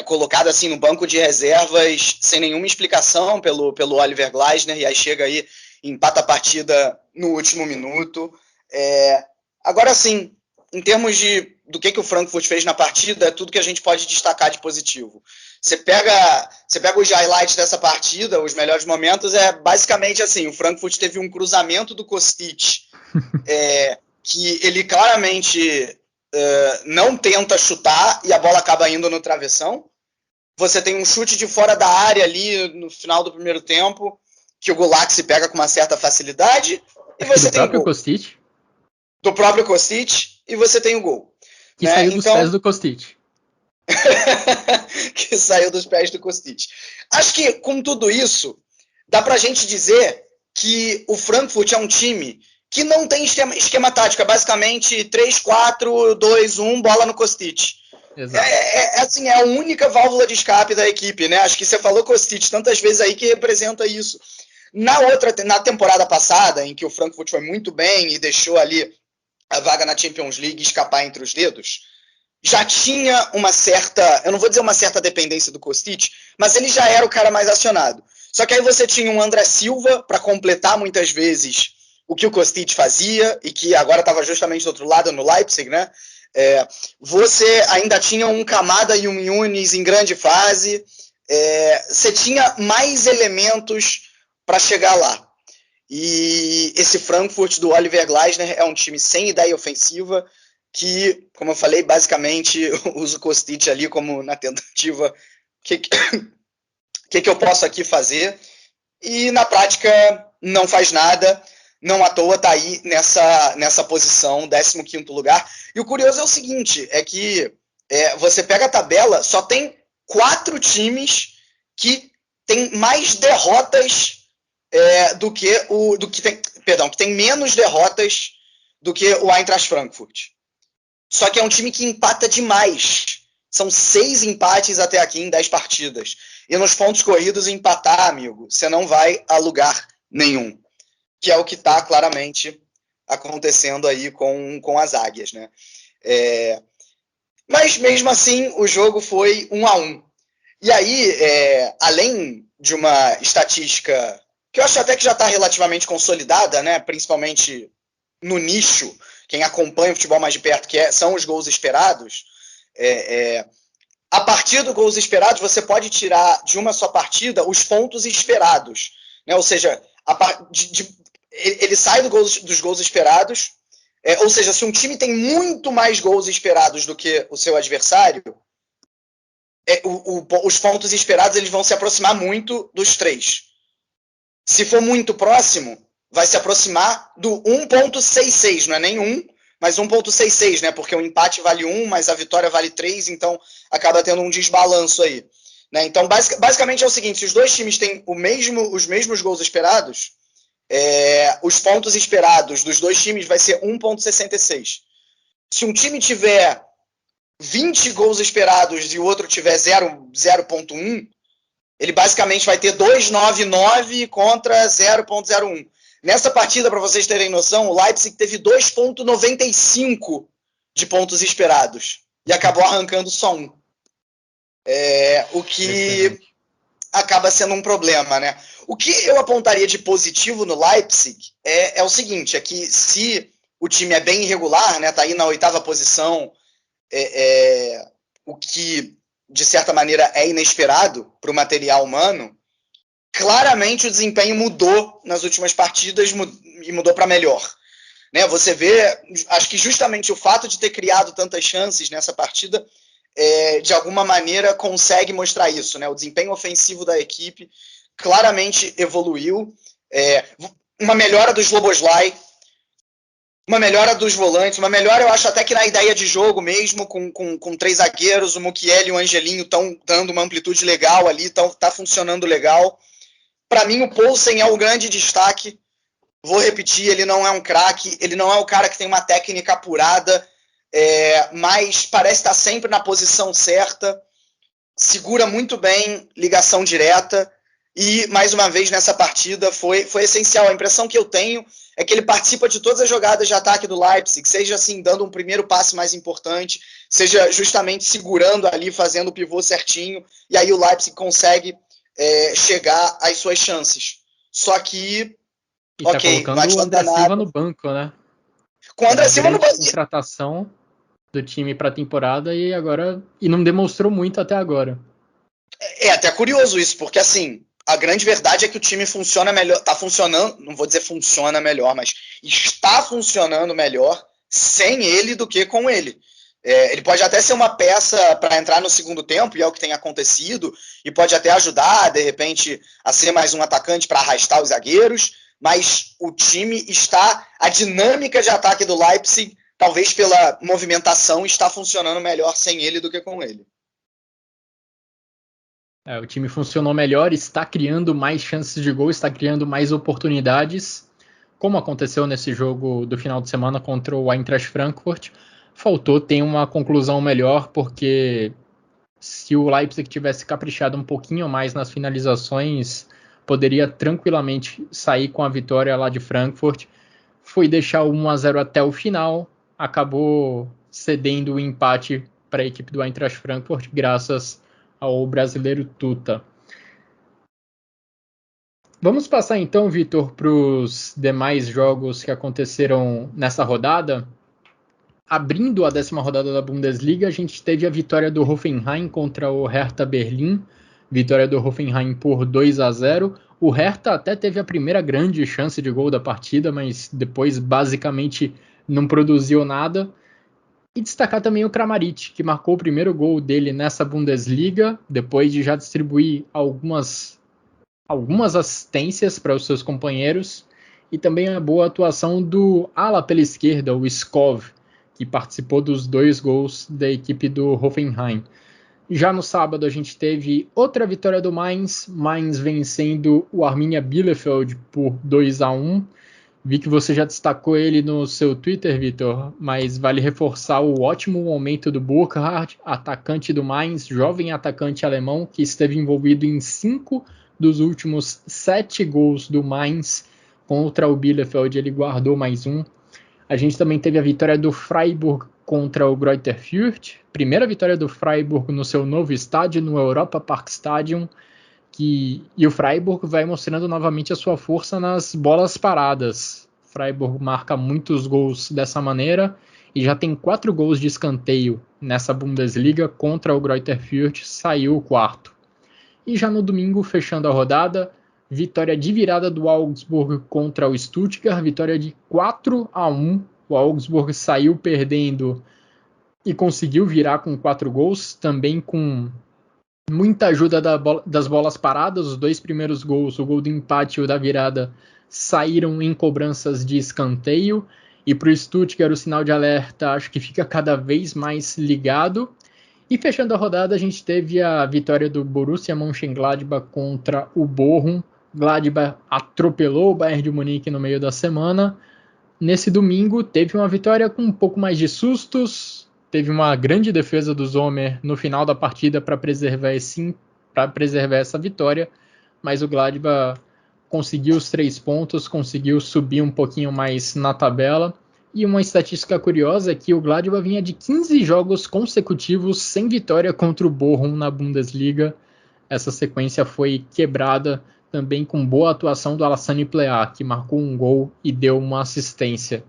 colocado assim no banco de reservas sem nenhuma explicação pelo Oliver Glasner, e aí chega aí e empata a partida no último minuto. Agora sim, em termos do que o Frankfurt fez na partida, é tudo que a gente pode destacar de positivo. Você pega os highlights dessa partida, os melhores momentos, basicamente assim, o Frankfurt teve um cruzamento do Kostic, que ele claramente não tenta chutar e a bola acaba indo no travessão. Você tem um chute de fora da área ali no final do primeiro tempo, que o Gulak se pega com uma certa facilidade, e você tem o gol. Kostic? Do próprio Kostic, e você tem o gol. Que saiu dos pés do Kostic. Que saiu dos pés do Kostic. Acho que, com tudo isso, dá pra gente dizer que o Frankfurt é um time que não tem esquema tático. É basicamente 3-4-2-1, bola no Kostic. Assim, é a única válvula de escape da equipe, né? Acho que você falou Kostic tantas vezes aí que representa isso. Na temporada passada, em que o Frankfurt foi muito bem e deixou ali a vaga na Champions League escapar entre os dedos, já tinha uma certa, eu não vou dizer uma certa dependência do Kostic, mas ele já era o cara mais acionado. Só que aí você tinha um André Silva para completar muitas vezes o que o Kostic fazia, e que agora estava justamente do outro lado no Leipzig, né? Você ainda tinha um Kamada e um Yunis em grande fase, você tinha mais elementos para chegar lá. E esse Frankfurt do Oliver Glasner é um time sem ideia ofensiva, que, como eu falei, basicamente usa o Kostic ali como na tentativa, o que eu posso aqui fazer? E na prática não faz nada, não à toa está aí nessa posição, 15º lugar. E o curioso é o seguinte, é que você pega a tabela, só tem 4 times que tem mais derrotas que tem menos derrotas do que o Eintracht Frankfurt. Só que é um time que empata demais. São 6 empates até aqui em 10 partidas. E nos pontos corridos, empatar, amigo, você não vai a lugar nenhum. Que é o que está claramente acontecendo aí com as Águias, né? Mas mesmo assim, o jogo foi 1-1. E aí, além de uma estatística que eu acho até que já está relativamente consolidada, né? Principalmente no nicho, quem acompanha o futebol mais de perto, são os gols esperados, a partir dos gols esperados, você pode tirar de uma só partida os pontos esperados, né? Ou seja, ele sai dos gols esperados, ou seja, se um time tem muito mais gols esperados do que o seu adversário, os pontos esperados eles vão se aproximar muito dos 3. Se for muito próximo, vai se aproximar do 1.66, não é nem 1, mas 1,66, né? Porque o empate vale 1, mas a vitória vale 3, então acaba tendo um desbalanço aí. Né? Então, basicamente é o seguinte, se os dois times têm os mesmos gols esperados, os pontos esperados dos dois times vai ser 1,66. Se um time tiver 20 gols esperados e o outro tiver 0,1, ele basicamente vai ter 2,99 contra 0,01. Nessa partida, para vocês terem noção, o Leipzig teve 2,95 de pontos esperados e acabou arrancando só 1. O que acaba sendo um problema, né? O que eu apontaria de positivo no Leipzig é o seguinte, é que se o time é bem irregular, né, tá aí na 8ª posição, o que, de certa maneira, é inesperado para o material humano, claramente o desempenho mudou nas últimas partidas e mudou para melhor. Né? Você vê, acho que justamente o fato de ter criado tantas chances nessa partida, de alguma maneira, consegue mostrar isso. Né? O desempenho ofensivo da equipe claramente evoluiu. Uma melhora do Szoboszlai, uma melhora dos volantes, uma melhora, eu acho até que na ideia de jogo mesmo, com 3 zagueiros, o Mukiele e o Angelinho estão dando uma amplitude legal ali, tá funcionando legal. Para mim, o Poulsen é o grande destaque. Vou repetir, ele não é um craque, ele não é o cara que tem uma técnica apurada, mas parece estar sempre na posição certa, segura muito bem ligação direta, e, mais uma vez, nessa partida foi essencial. A impressão que eu tenho é que ele participa de todas as jogadas de ataque do Leipzig, seja assim, dando um primeiro passe mais importante, seja justamente segurando ali, fazendo o pivô certinho, e aí o Leipzig consegue chegar às suas chances. Só que, e tá colocando o André Silva no banco, né? Com o André Silva no banco. Contratação do time para a temporada e não demonstrou muito até agora. É até curioso isso, porque assim, a grande verdade é que o time funciona melhor, tá funcionando, não vou dizer funciona melhor, mas está funcionando melhor sem ele do que com ele. Ele pode até ser uma peça para entrar no segundo tempo, e é o que tem acontecido, e pode até ajudar, de repente, a ser mais um atacante para arrastar os zagueiros, mas o time está, a dinâmica de ataque do Leipzig, talvez pela movimentação, está funcionando melhor sem ele do que com ele. O time funcionou melhor, está criando mais chances de gol, está criando mais oportunidades, como aconteceu nesse jogo do final de semana contra o Eintracht Frankfurt. Faltou ter uma conclusão melhor, porque se o Leipzig tivesse caprichado um pouquinho mais nas finalizações, poderia tranquilamente sair com a vitória lá de Frankfurt. Foi deixar o 1-0 até o final, acabou cedendo o empate para a equipe do Eintracht Frankfurt, graças ao brasileiro Tuta. Vamos passar então, Vitor, para os demais jogos que aconteceram nessa rodada. Abrindo a 10ª rodada da Bundesliga, a gente teve a vitória do Hoffenheim contra o Hertha Berlim, vitória do Hoffenheim por 2-0. O Hertha até teve a primeira grande chance de gol da partida, mas depois basicamente não produziu nada. E destacar também o Kramaric, que marcou o primeiro gol dele nessa Bundesliga, depois de já distribuir algumas assistências para os seus companheiros, e também a boa atuação do ala pela esquerda, o Skov, que participou dos 2 gols da equipe do Hoffenheim. Já no sábado a gente teve outra vitória do Mainz vencendo o Arminia Bielefeld por 2-1. Vi que você já destacou ele no seu Twitter, Vitor, mas vale reforçar o ótimo momento do Burkhardt, atacante do Mainz, jovem atacante alemão, que esteve envolvido em 5 dos últimos 7 gols do Mainz. Contra o Bielefeld ele guardou mais um. A gente também teve a vitória do Freiburg contra o Greuther Fürth, primeira vitória do Freiburg no seu novo estádio, no Europa Park Stadium, e o Freiburg vai mostrando novamente a sua força nas bolas paradas. O Freiburg marca muitos gols dessa maneira e já tem 4 gols de escanteio nessa Bundesliga. Contra o Greuther Fürth saiu o 4º. E já no domingo, fechando a rodada, vitória de virada do Augsburg contra o Stuttgart, vitória de 4-1. O Augsburg saiu perdendo e conseguiu virar com 4 gols, também com muita ajuda das bolas paradas. Os 2 primeiros gols, o gol do empate e o da virada, saíram em cobranças de escanteio. E para o Stuttgart, o sinal de alerta acho que fica cada vez mais ligado. E fechando a rodada, a gente teve a vitória do Borussia Mönchengladbach contra o Bochum. Gladbach atropelou o Bayern de Munique no meio da semana. Nesse domingo, teve uma vitória com um pouco mais de sustos. Teve uma grande defesa do Sommer no final da partida para preservar essa vitória. Mas o Gladbach conseguiu os 3 pontos, conseguiu subir um pouquinho mais na tabela. E uma estatística curiosa é que o Gladbach vinha de 15 jogos consecutivos sem vitória contra o Bochum na Bundesliga. Essa sequência foi quebrada também com boa atuação do Alassane Plea, que marcou um gol e deu uma assistência.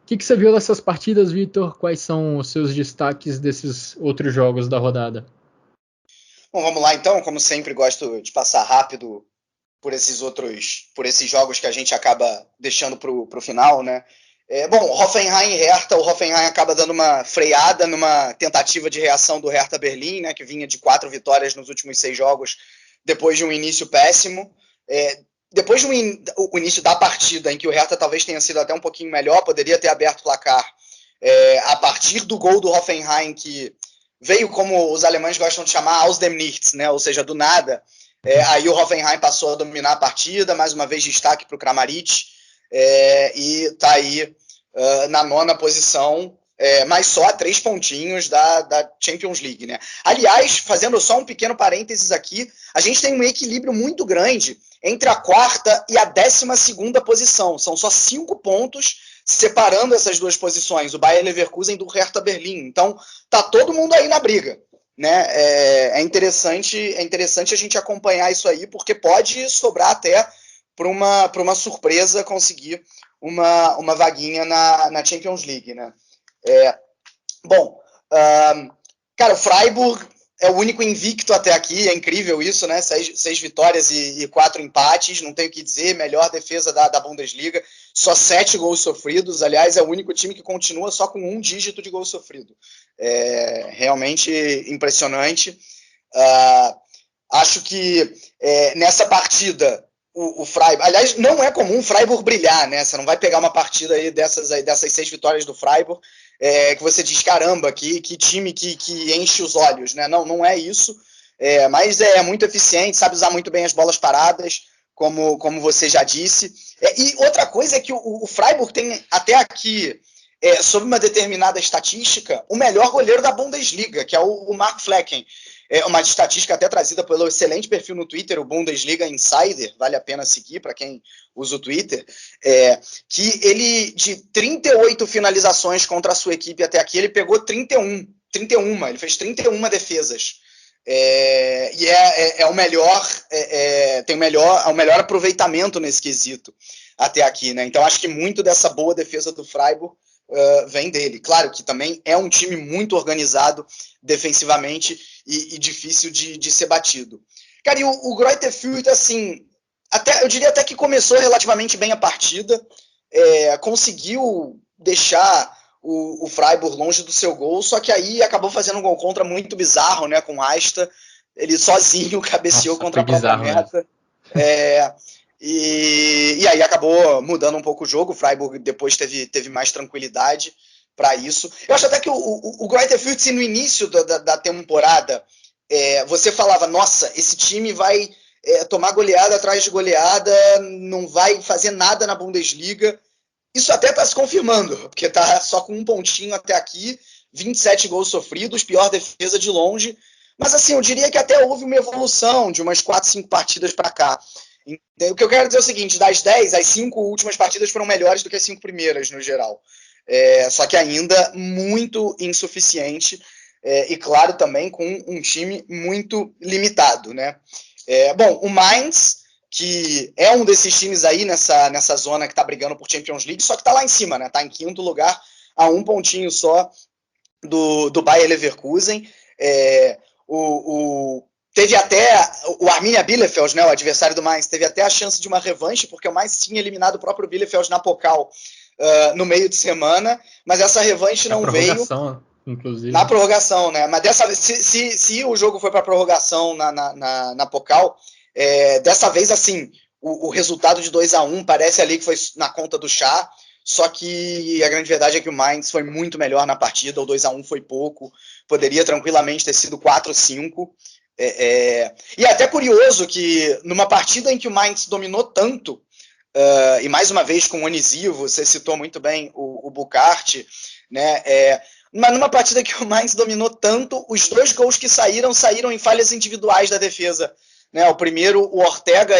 O que você viu dessas partidas, Vitor? Quais são os seus destaques desses outros jogos da rodada? Bom, vamos lá então. Como sempre, gosto de passar rápido por esses jogos que a gente acaba deixando para o final, né? Bom, Hoffenheim e Hertha, o Hoffenheim acaba dando uma freada numa tentativa de reação do Hertha Berlim, né, que vinha de 4 vitórias nos últimos 6 jogos, depois de um início péssimo. Depois de o início da partida, em que o Hertha talvez tenha sido até um pouquinho melhor, poderia ter aberto o placar, a partir do gol do Hoffenheim, que veio, como os alemães gostam de chamar, aus dem Nichts, né, ou seja, do nada. Aí o Hoffenheim passou a dominar a partida, mais uma vez destaque para o Kramaric, e está aí na 9ª posição, mas só a 3 pontinhos da Champions League, né? Aliás, fazendo só um pequeno parênteses aqui, a gente tem um equilíbrio muito grande entre a 4ª e a 12ª posição. São só 5 pontos separando essas 2 posições, o Bayer Leverkusen do Hertha Berlim. Então, tá todo mundo aí na briga, né? É interessante a gente acompanhar isso aí, porque pode sobrar até para uma surpresa conseguir uma vaguinha na Champions League, né? Cara, o Freiburg é o único invicto até aqui, é incrível isso, né? 6 vitórias e 4 empates, não tenho o que dizer, melhor defesa da Bundesliga, só 7 gols sofridos, aliás, é o único time que continua só com 1 dígito de gol sofrido. Realmente impressionante. Acho que nessa partida o Freiburg, aliás, não é comum o Freiburg brilhar, né? Você não vai pegar uma partida aí dessas 6 vitórias do Freiburg que você diz, caramba, que time que enche os olhos, né? Não é isso, mas é muito eficiente, sabe usar muito bem as bolas paradas, como você já disse. E outra coisa é que o Freiburg tem até aqui, sob uma determinada estatística, o melhor goleiro da Bundesliga, que é o Mark Flecken. Uma estatística até trazida pelo excelente perfil no Twitter, o Bundesliga Insider, vale a pena seguir para quem usa o Twitter, que ele, de 38 finalizações contra a sua equipe até aqui, ele pegou 31, ele fez 31 defesas. E é o melhor, tem o melhor aproveitamento nesse quesito até aqui, né? Então acho que muito dessa boa defesa do Freiburg vem dele. Claro que também é um time muito organizado defensivamente e difícil de ser batido. Cara, e o Greuther Fürth, assim, eu diria até que começou relativamente bem a partida, conseguiu deixar o Freiburg longe do seu gol, só que aí acabou fazendo um gol contra muito bizarro, né, com o Asta, ele sozinho cabeceou contra a própria meta. E aí acabou mudando um pouco o jogo, o Freiburg depois teve mais tranquilidade para isso. Eu acho até que o Greuther Fürth, se no início da temporada você falava, nossa, esse time vai tomar goleada atrás de goleada, não vai fazer nada na Bundesliga, isso até está se confirmando, porque está só com 1 pontinho até aqui, 27 gols sofridos, pior defesa de longe, mas assim, eu diria que até houve uma evolução de umas 4, 5 partidas para cá. O que eu quero dizer é o seguinte, das 10, as 5 últimas partidas foram melhores do que as 5 primeiras, no geral. Só que ainda muito insuficiente, e claro, também com um time muito limitado, né? Bom, o Mainz, que é um desses times aí nessa zona que está brigando por Champions League, só que está lá em cima, né? Está em 5º lugar, a 1 pontinho só do Bayer Leverkusen. Teve até o Arminia Bielefeld, né, o adversário do Mainz, teve até a chance de uma revanche, porque o Mainz tinha eliminado o próprio Bielefeld na Pokal no meio de semana, mas essa revanche não veio. Inclusive. Na prorrogação, né? Mas dessa vez, se o jogo foi para prorrogação na Pokal, dessa vez, assim, o resultado de 2-1 parece ali que foi na conta do chá. só que a grande verdade é que o Mainz foi muito melhor na partida, o 2-1 foi pouco, poderia tranquilamente ter sido 4-5. E é até curioso que numa partida em que o Mainz dominou tanto, e mais uma vez com o Onisivo, você citou muito bem o Bucart, né? Mas numa partida que o Mainz dominou tanto, os 2 gols que saíram em falhas individuais da defesa. Né? O primeiro, o Ortega,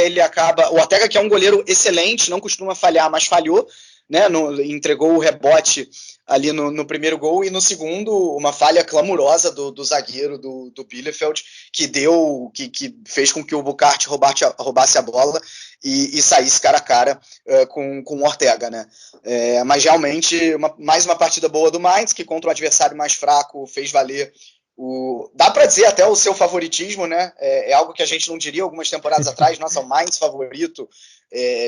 o Ortega, que é um goleiro excelente, não costuma falhar, mas falhou, né? Entregou o rebote ali no primeiro gol, e no segundo, uma falha clamorosa do zagueiro do Bielefeld, que fez com que o Bucart roubasse a bola e saísse cara a cara com o Ortega, né? Mas realmente, mais uma partida boa do Mainz, que contra o adversário mais fraco fez valer dá para dizer até o seu favoritismo, né? É algo que a gente não diria algumas temporadas atrás. Nossa, o Mainz favorito,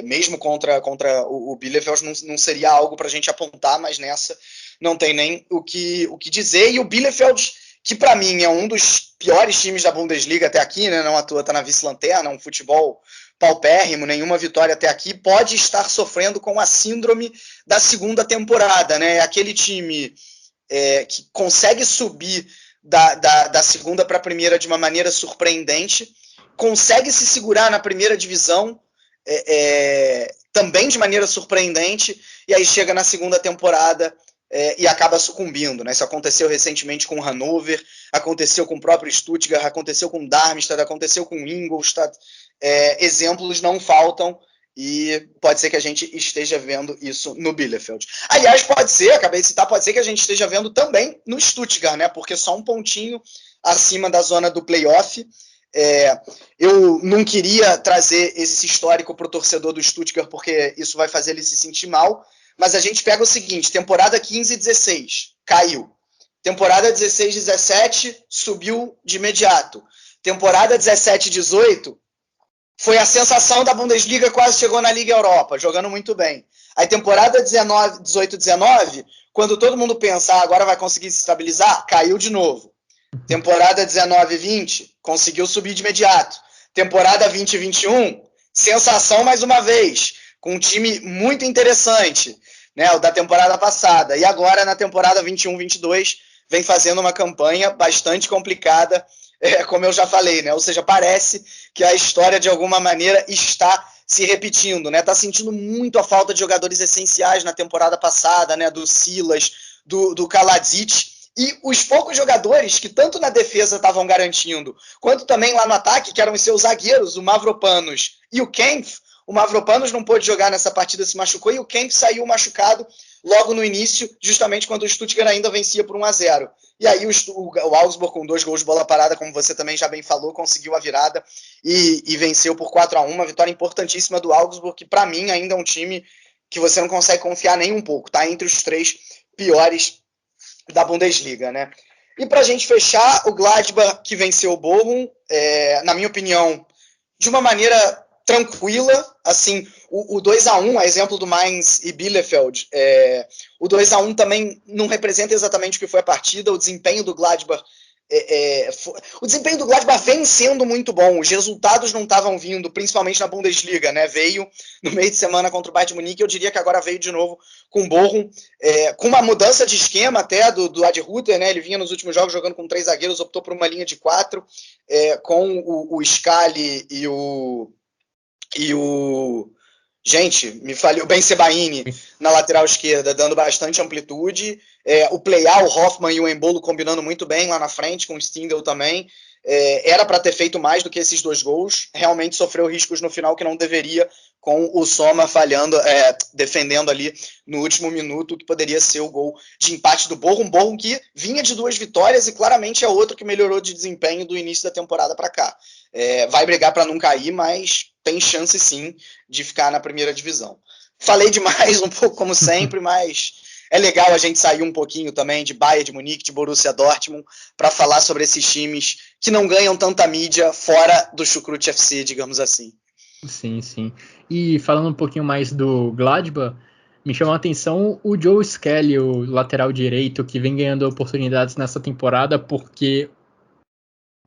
mesmo contra o Bielefeld, não seria algo para a gente apontar, mas nessa não tem nem o que dizer. E o Bielefeld, que para mim é um dos piores times da Bundesliga até aqui, né? Não à toa está na vice-lanterna, um futebol paupérrimo, nenhuma vitória até aqui, pode estar sofrendo com a síndrome da segunda temporada, né? Aquele time que consegue subir da segunda para a primeira de uma maneira surpreendente, consegue se segurar na primeira divisão também de maneira surpreendente, e aí chega na segunda temporada e acaba sucumbindo. Né? Isso aconteceu recentemente com o Hannover, aconteceu com o próprio Stuttgart, aconteceu com o Darmstadt, aconteceu com o Ingolstadt. Exemplos não faltam, e pode ser que a gente esteja vendo isso no Bielefeld. Aliás, acabei de citar, pode ser que a gente esteja vendo também no Stuttgart, né? Porque só um pontinho acima da zona do playoff. Eu não queria trazer esse histórico para o torcedor do Stuttgart, porque isso vai fazer ele se sentir mal, mas a gente pega o seguinte: temporada 15-16, caiu. Temporada 16-17, subiu de imediato. Temporada 17-18, foi a sensação da Bundesliga, quase chegou na Liga Europa, jogando muito bem. Aí temporada 18-19, quando todo mundo pensa, agora vai conseguir se estabilizar, caiu de novo. Temporada 19-20, conseguiu subir de imediato. Temporada 20-21, sensação mais uma vez, com um time muito interessante, né, o da temporada passada. E agora, na temporada 21-22, vem fazendo uma campanha bastante complicada, como eu já falei, né? Ou seja, parece que a história de alguma maneira está se repetindo, né? Tá sentindo muito a falta de jogadores essenciais na temporada passada, né? Do Silas, do Kaladzic, e os poucos jogadores que tanto na defesa estavam garantindo, quanto também lá no ataque, que eram os seus zagueiros, o Mavropanos e o Kempf. O Mavropanos não pôde jogar nessa partida, se machucou, e o Kempf saiu machucado logo no início, justamente quando o Stuttgart ainda vencia por 1-0. E aí o Augsburg, com 2 gols de bola parada, como você também já bem falou, conseguiu a virada e venceu por 4-1, uma vitória importantíssima do Augsburg, que para mim ainda é um time que você não consegue confiar nem um pouco, tá entre os 3 piores da Bundesliga, né? E para a gente fechar, o Gladbach, que venceu o Bochum, na minha opinião, de uma maneira tranquila, assim, o 2-1, a exemplo do Mainz e Bielefeld, o 2-1 também não representa exatamente o que foi a partida. O desempenho do Gladbach vem sendo muito bom, os resultados não estavam vindo, principalmente na Bundesliga, né? Veio no meio de semana contra o Bayern de Munique, eu diria que agora veio de novo com o Bochum, com uma mudança de esquema até do Adi Hütter, né? Ele vinha nos últimos jogos jogando com 3 zagueiros, optou por uma linha de 4, com o Scali e o gente, me falhou, o Ben Sebaini na lateral esquerda, dando bastante amplitude. O Pleyal, o Hoffmann e o Embolo combinando muito bem lá na frente, com o Stindl também. Era para ter feito mais do que esses 2 gols. Realmente sofreu riscos no final que não deveria, com o Soma falhando, defendendo ali no último minuto, que poderia ser o gol de empate do Bochum. Um Bochum que vinha de 2 vitórias e claramente é outro que melhorou de desempenho do início da temporada para cá. Vai brigar para não cair, mas tem chance sim de ficar na primeira divisão. Falei demais um pouco como sempre, mas é legal a gente sair um pouquinho também de Bayern de Munique, de Borussia Dortmund, para falar sobre esses times que não ganham tanta mídia fora do Chucrute FC, digamos assim. Sim, sim. E falando um pouquinho mais do Gladbach, me chamou a atenção o Joe Skelly, o lateral direito, que vem ganhando oportunidades nessa temporada, porque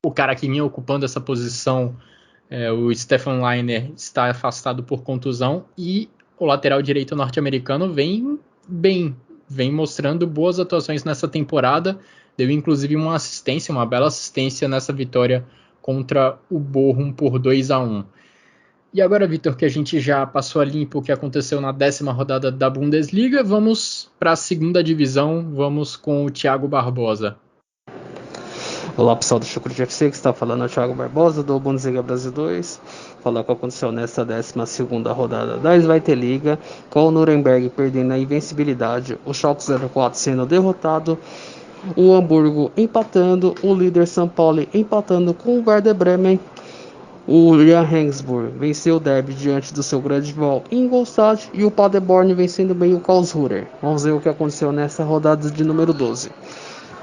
o cara que vinha ocupando essa posição, o Stefan Leiner, está afastado por contusão, e o lateral direito norte-americano vem bem, vem mostrando boas atuações nessa temporada. Deu inclusive uma bela assistência nessa vitória contra o Bochum por 2-1. E agora, Vitor, que a gente já passou a limpo o que aconteceu na 10ª rodada da Bundesliga, vamos para a 2ª divisão, vamos com o Thiago Barbosa. Olá pessoal do Chucrute FC, que está falando é o Thiago Barbosa do Bundesliga Brasil 2. Falar o que aconteceu nesta 12ª rodada da Zweite Liga, com o Nuremberg perdendo a invencibilidade, o Schalke 04 sendo derrotado, o Hamburgo empatando, o líder São Paulo empatando com o Werder Bremen. O Regensburg venceu o derby diante do seu grande rival Ingolstadt e o Paderborn vencendo bem o Karlsruhe. Vamos ver o que aconteceu nessa rodada de número 12.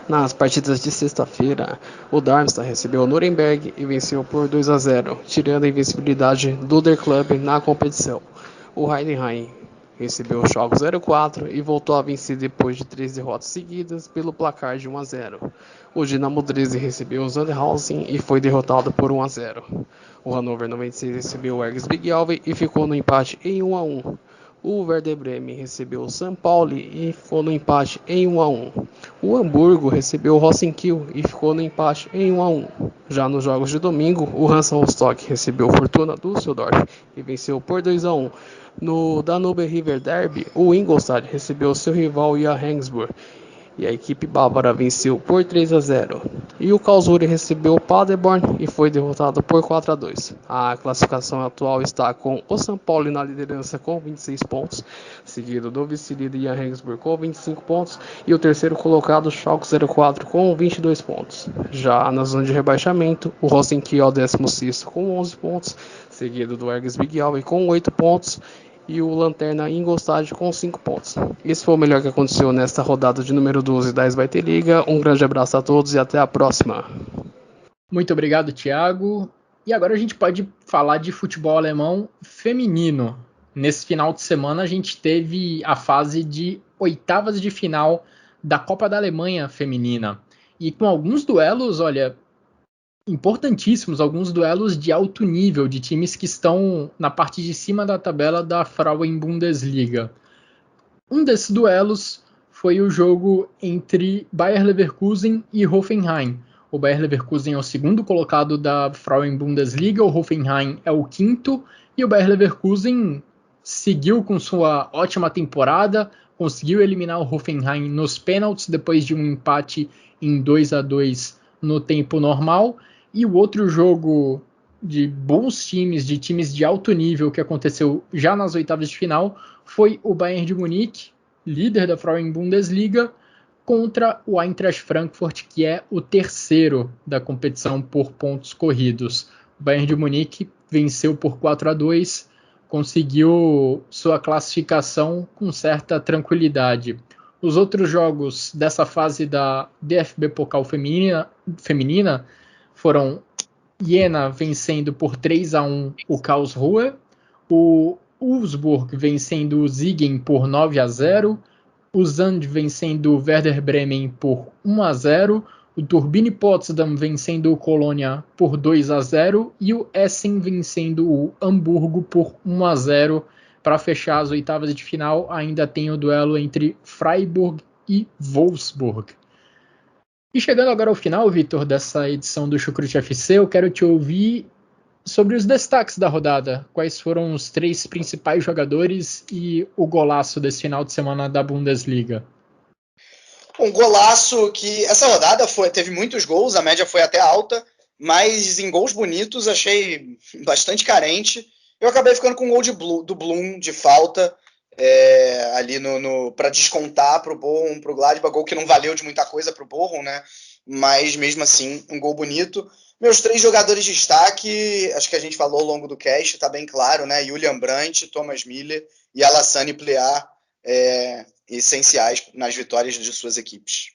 Nas partidas de sexta-feira, o Darmstadt recebeu o Nuremberg e venceu por 2-0, tirando a invencibilidade do Der Club na competição. O Heidenheim recebeu o Schalke 04 e voltou a vencer depois de 3 derrotas seguidas pelo placar de 1-0. O Dinamo Dresden recebeu o Sandhausen e foi derrotado por 1-0. O Hannover 96 recebeu o Ergas Big Alve e ficou no empate em 1-1. O Werder Bremen recebeu o São Paulo e ficou no empate em 1-1. O Hamburgo recebeu o Rosenkiel e ficou no empate em 1-1. Já nos jogos de domingo, o Hansa Rostock recebeu o Fortuna Düsseldorf e venceu por 2-1. No Danube River Derby, o Ingolstadt recebeu seu rival Regensburg e a equipe bávara venceu por 3-0. E o Karlsruhe recebeu o Paderborn e foi derrotado por 4-2. A classificação atual está com o São Paulo na liderança com 26 pontos, seguido do vice-líder Regensburg com 25 pontos e o terceiro colocado Schalke 04 com 22 pontos. Já na zona de rebaixamento, o Rosenkiel é o 16º com 11 pontos, seguido do Ergas Big Alve com 8 pontos e o Lanterna Ingolstadt com 5 pontos. Esse foi o melhor que aconteceu nesta rodada de número 12 da Zweite Liga. Um grande abraço a todos e até a próxima. Muito obrigado, Thiago. E agora a gente pode falar de futebol alemão feminino. Nesse final de semana a gente teve a fase de oitavas de final da Copa da Alemanha feminina. E com alguns duelos, importantíssimos, alguns duelos de alto nível, de times que estão na parte de cima da tabela da Frauen-Bundesliga. Um desses duelos foi o jogo entre Bayer Leverkusen e Hoffenheim. O Bayer Leverkusen é o segundo colocado da Frauen-Bundesliga, o Hoffenheim é o quinto, e o Bayer Leverkusen seguiu com sua ótima temporada, conseguiu eliminar o Hoffenheim nos pênaltis depois de um empate em 2-2 no tempo normal. E o outro jogo de bons times, de times de alto nível que aconteceu já nas oitavas de final, foi o Bayern de Munique, líder da Frauen-Bundesliga, contra o Eintracht Frankfurt, que é o terceiro da competição por pontos corridos. O Bayern de Munique venceu por 4-2, conseguiu sua classificação com certa tranquilidade. Os outros jogos dessa fase da DFB Pokal feminina foram Jena vencendo por 3-1 o Karlsruhe, o Wolfsburg vencendo o Siegen por 9-0, o Zand vencendo o Werder Bremen por 1-0, o Turbine Potsdam vencendo o Colônia por 2-0 e o Essen vencendo o Hamburgo por 1-0. Para fechar as oitavas de final, ainda tem o duelo entre Freiburg e Wolfsburg. E chegando agora ao final, Vitor, dessa edição do Chucrute FC, eu quero te ouvir sobre os destaques da rodada. Quais foram os 3 principais jogadores e o golaço desse final de semana da Bundesliga? Um golaço que essa rodada teve muitos gols, a média foi até alta, mas em gols bonitos achei bastante carente. Eu acabei ficando com um gol do Blum de falta, ali para descontar para o Bochum, para o Gladbach, gol que não valeu de muita coisa para o Bochum, né? Mas mesmo assim, um gol bonito. Meus 3 jogadores de destaque, acho que a gente falou ao longo do cast, tá bem claro, né? Julian Brandt, Thomas Miller e Alassane Plea, essenciais nas vitórias de suas equipes.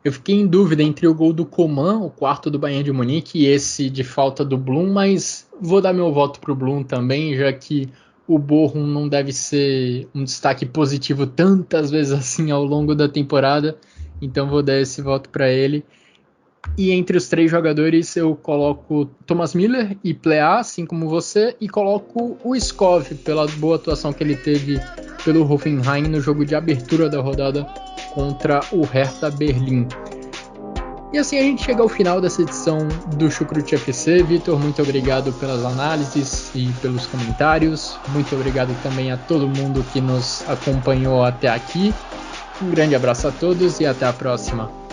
Eu fiquei em dúvida entre o gol do Coman, o quarto do Bayern de Munique, e esse de falta do Blum, mas vou dar meu voto para o Blum também, já que o Bochum não deve ser um destaque positivo tantas vezes assim ao longo da temporada, então vou dar esse voto para ele. E entre os 3 jogadores eu coloco Thomas Müller e Plea, assim como você, e coloco o Skov pela boa atuação que ele teve pelo Hoffenheim no jogo de abertura da rodada contra o Hertha Berlim. E assim a gente chega ao final dessa edição do Chucrute FC. Vitor, muito obrigado pelas análises e pelos comentários. Muito obrigado também a todo mundo que nos acompanhou até aqui. Um grande abraço a todos e até a próxima.